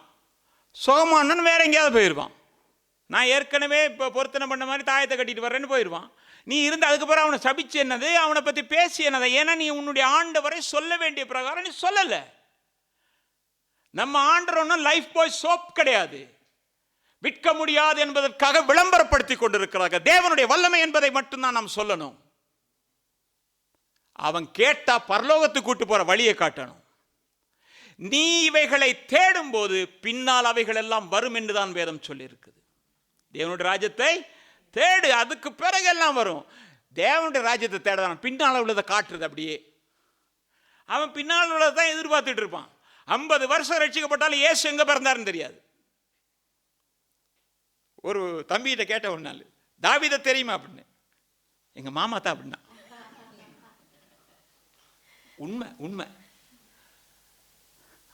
சுகமானன்னு வேற எங்கேயாவது போயிருப்பான். நான் ஏற்கனவே இப்போ பொருத்தனை பண்ண மாதிரி தாயத்தை கட்டிட்டு வர்றேன்னு போயிடுவான். நீ இருந்து அதுக்கப்புறம் அவனை சபிச்சு என்னது, அவனை பற்றி பேசி என்னதை? ஏன்னா நீ உன்னுடைய ஆண்டவரை சொல்ல வேண்டிய பிரகாரம் நீ சொல்லலை. நம்ம ஆண்டவர் ஒன்றும் லைஃப் பாய் சோப் கிடையாது, விற்க முடியாது என்பதற்காக விளம்பரப்படுத்தி கொண்டிருக்கிறார்கள். தேவனுடைய வல்லமை என்பதை மட்டும்தான் நாம் சொல்லணும். அவன் கேட்டா பரலோகத்துக்கு கூட்டு போற வழியை காட்டணும். நீ இவைகளை தேடும் போது பின்னால் அவைகள் எல்லாம் வரும் என்றுதான் வேதம் சொல்லி இருக்குது. தேவனுடைய ராஜ்யத்தை தேடு, அதுக்கு பிறகு எல்லாம் வரும். தேவனுடைய ராஜ்யத்தை தேடான், பின்னால் உள்ளதை காட்டுறது. அப்படியே அவன் பின்னால் உள்ளதை தான் எதிர்பார்த்துட்டு இருப்பான். 50 வருஷம் ரட்சிக்கப்பட்டாலும் இயேசு எங்க பிறந்தாருன்னு தெரியாது. ஒரு தம்பிகிட்ட கேட்ட ஒரு நாள், தாவீதை தெரியுமா அப்படின்னு. எங்க மாமா தான் அப்படின்னா. உண்மை உண்மை,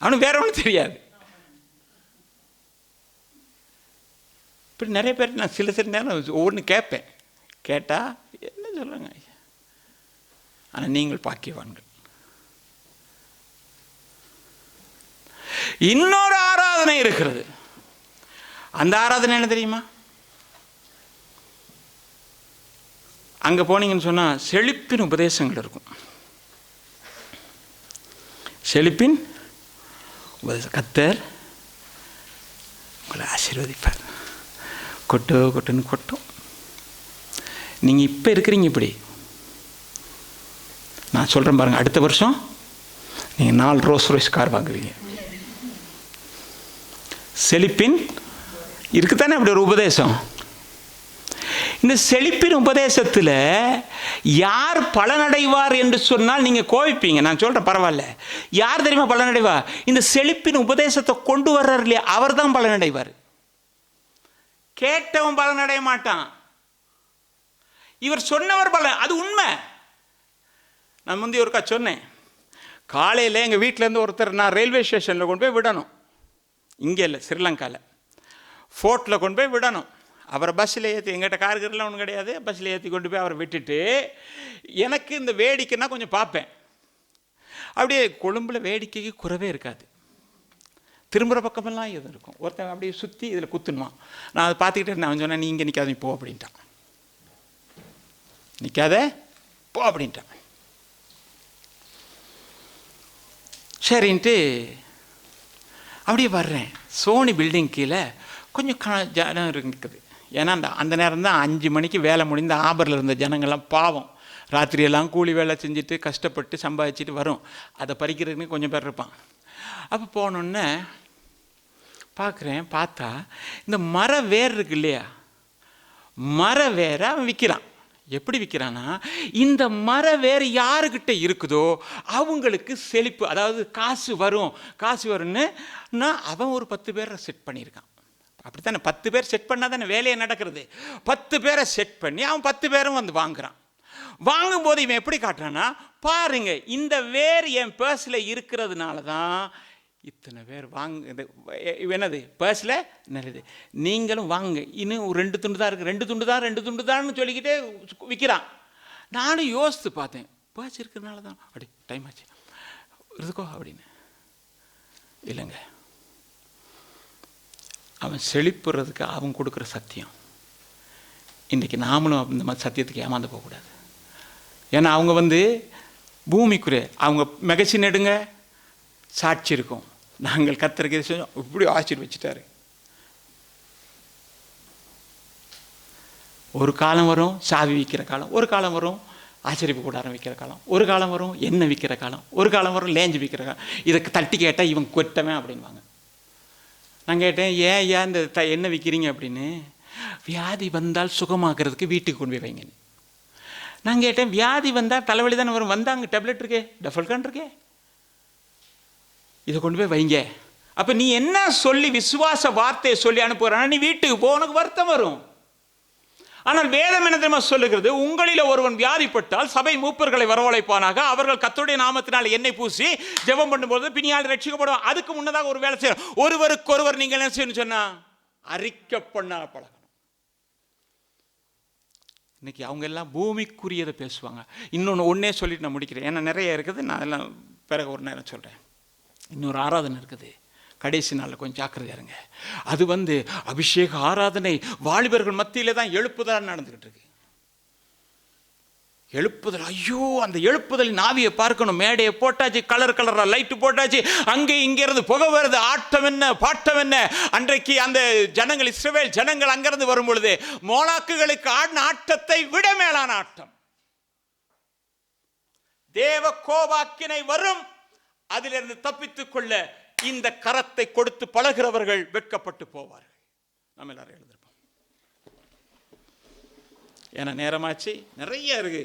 அவனுக்கு வேற ஒன்றும் தெரியாது. இப்படி நிறைய பேர் நான் சில நேரம் ஒவ்வொன்று கேட்பேன். கேட்டால் என்ன சொல்லுங்க, ஆனால் நீங்கள் பாக்கியவான்கள். இன்னொரு ஆராதனை இருக்கிறது. அந்த ஆராதனை என்ன தெரியுமா? அங்கே போனீங்கன்னு சொன்னால் செழிப்பின் உபதேசங்கள் இருக்கும். செழிப்பின் உபதேசம். கர்த்தர் உங்களை ஆசீர்வதிப்பார். கொட்டுன்னு கொட்டும். நீங்கள் இப்போ இருக்கிறீங்க இப்படி. நான் சொல்கிறேன் பாருங்கள், அடுத்த வருஷம் நீங்கள் 4 ரோஸ் ரோஸ் கார் வாங்குவீங்க. செழிப்பின் இருக்குதானே அப்படி ஒரு உபதேசம். இந்த செழிப்பின் உபதேசத்தில் யார் பலனடைவார் என்று சொன்னால் நீங்கள் கோவிப்பீங்க. நான் சொல்கிறேன், பரவாயில்ல. யார் தெரியுமா பலனடைவார்? இந்த செழிப்பின் உபதேசத்தை கொண்டு வர்றார் இல்லையா, அவர் தான் பலனடைவார். கேட்டவன் பலனடைய மாட்டான். இவர் சொன்னவர் பலன், அது உண்மை. நான் முந்தைய ஒருக்கா சொன்னேன், காலையில் எங்கள் வீட்டிலேருந்து ஒருத்தர் நான் ரயில்வே ஸ்டேஷனில் கொண்டு போய் விடணும். இங்கே இல்லை, ஸ்ரீலங்காவில் ஃபோர்ட்டில் கொண்டு போய் விடணும். அவரை பஸ்ஸில் ஏற்றி, எங்கிட்ட காருக்கெல்லாம் ஒன்றும் கிடையாது, பஸ்ஸில் ஏற்றி கொண்டு போய் அவரை விட்டுட்டு எனக்கு இந்த வேடிக்கைன்னா கொஞ்சம் பார்ப்பேன். அப்படியே கொழும்பில் வேடிக்கைக்கு குறவே இருக்காது. திரும்புகிற பக்கமெல்லாம் எதுவும் இருக்கும். ஒருத்தன் அப்படியே சுற்றி இதில் குத்துணுவான். நான் அதை பார்த்துக்கிட்டே நான் சொன்னேன், நீ இங்கே நிற்காத, நீ போ அப்படின்ட்டான். நிற்காத போ அப்படின்ட்டான். சரின்ட்டு அப்படியே வர்றேன். சோனி பில்டிங் கீழே கொஞ்சம் ஜனம் இருக்குது. ஏன்னா அந்த நேரம் தான் 5 மணிக்கு வேலை முடிந்த ஆபரில் இருந்த ஜனங்கள்லாம் பாவம் ராத்திரியெல்லாம் கூலி வேலை செஞ்சுட்டு கஷ்டப்பட்டு சம்பாதிச்சுட்டு வரும். அதை பறிக்கிறதுக்கு கொஞ்சம் பேர் இருப்பான். அப்போ போனோன்னே பார்க்குறேன். பார்த்தா இந்த மர வேர் இருக்கு இல்லையா, மர வேரை அவன் விற்கிறான். எப்படி விற்கிறான்னா, இந்த மர வேறு யாருக்கிட்ட இருக்குதோ அவங்களுக்கு செழிப்பு, அதாவது காசு வரும். காசு வரும்னு அவன் ஒரு 10 பேரை செட் பண்ணியிருக்கான். அப்படித்தானே, 10 பேர் செட் பண்ணால் தானே வேலையை நடக்கிறது. 10 பேரை செட் பண்ணி அவன் 10 பேரும் வந்து வாங்குறான். வாங்கும்போது இவன் எப்படி காட்டுறான்னா, பாருங்க இந்த வேர் என் பர்ஸில் இருக்கிறதுனால தான் இத்தனை பேர் வாங்க. என்னது பர்ஸில் நல்லது, நீங்களும் வாங்க, இன்னும் ஒரு 2 துண்டு தான் இருக்குது, 2 துண்டு தான் 2 துண்டு தான்னு சொல்லிக்கிட்டே விற்கிறான். நானும் யோசித்து பார்த்தேன், பர்ஸ் இருக்கிறதுனால தான். அப்படி டைம் ஆச்சு இருக்கோ அப்படின்னு. இல்லைங்க, அவன் செழிப்புறதுக்கு அவன் கொடுக்குற சத்தியம். இன்றைக்கி நாமளும் இந்த மாதிரி சத்தியத்துக்கு ஏமாந்து போகக்கூடாது. ஏன்னா அவங்க பூமிக்குரிய அவங்க மெகசின் எடுங்க, சாட்சி இருக்கும். நாங்கள் கர்த்தருக்கு செஞ்சோம், இப்படி ஆசீர்வச்சிட்டாரு. ஒரு காலம் வரும் சாவி விற்கிற காலம், ஒரு காலம் வரும் ஆச்சரிப்பு கூடாரம் விற்கிற காலம், ஒரு காலம் வரும் எண்ணெய் விற்கிற காலம், ஒரு காலம் வரும் லேஞ்சு விற்கிற காலம். இதை தட்டி கேட்டால் இவன் கொட்டவன் அப்படின்வாங்க. நான் கேட்டேன், ஏன் இந்த எண்ணெய் விற்கிறீங்க அப்படின்னு. வியாதி வந்தால் சுகமாக்குறதுக்கு வீட்டுக்கு கொண்டு போய் வைங்க. நான் கேட்டேன், வியாதி வந்தால் தலைவலி தானே வரும், வந்தாங்க டேப்லெட் இருக்கே, டஃபல்கான் இருக்கே, இதை கொண்டு போய் வைங்க. அப்போ நீ என்ன சொல்லி விசுவாச வார்த்தையை சொல்லி அனுப்புகிறானா, நீ வீட்டுக்கு போ, உனக்கு வருத்தம் வரும். ஆனால் வேதம் என்ன தெரியுமா சொல்லுகிறது, உங்களில் ஒருவன் வியாதிப்பட்டால் சபை மூப்பர்களை வரவழைப்பானாக, அவர்கள் கர்த்தருடைய நாமத்தினால் எண்ணெய் பூசி ஜெபம் பண்ணும்போது பிணியால் ரட்சிக்கப்படுவான். அதுக்கு முன்னதாக ஒரு வேலை செய்யணும். ஒருவருக்கொருவர் நீங்கள் என்ன செய்யணும் சொன்னா, அறிக்கை பண்ண பழகணும். இன்னைக்கு அவங்க எல்லாம் பூமிக்குரியதை பேசுவாங்க. இன்னொன்று ஒன்றே சொல்லிட்டு நான் முடிக்கிறேன், ஏன்னா நிறைய இருக்குது, நான் அதெல்லாம் பிறகு ஒரு நேரம் சொல்கிறேன். இன்னொரு ஆராதனை இருக்குது, கடைசி நாளில் கொஞ்சம் ஜாக்கிரதையா இருங்க. அது அபிஷேக ஆராதனை வாலிபர்கள் மத்தியிலே தான் எழுப்புதல் நடந்துக்கிட்டு இருக்கு. எழுப்புதல், ஐயோ அந்த எழுப்புதலின் ஆவியை பார்க்கணும். மேடையை போட்டாச்சு, கலர் கலராக லைட்டு போட்டாச்சு, அங்கே இங்கிருந்து புகை வருது, ஆட்டம் என்ன பாட்டம் என்ன. அன்றைக்கு அந்த ஜனங்கள், இஸ்ரவேல் ஜனங்கள் அங்கிருந்து வரும் பொழுது மோலாக்குகளுக்கு ஆடின ஆட்டத்தை விட மேலான ஆட்டம். தேவ கோபாக்கினை வரும், அதிலிருந்து தப்பித்துக் கொள்ள இந்த கரத்தை கொடுத்து பழகிறவர்கள் வெட்கப்பட்டு போவார்கள். நம்ம எல்லாரும் எழுந்திருப்போம், ஏன்னா நேரமாச்சு, நிறைய இருக்கு.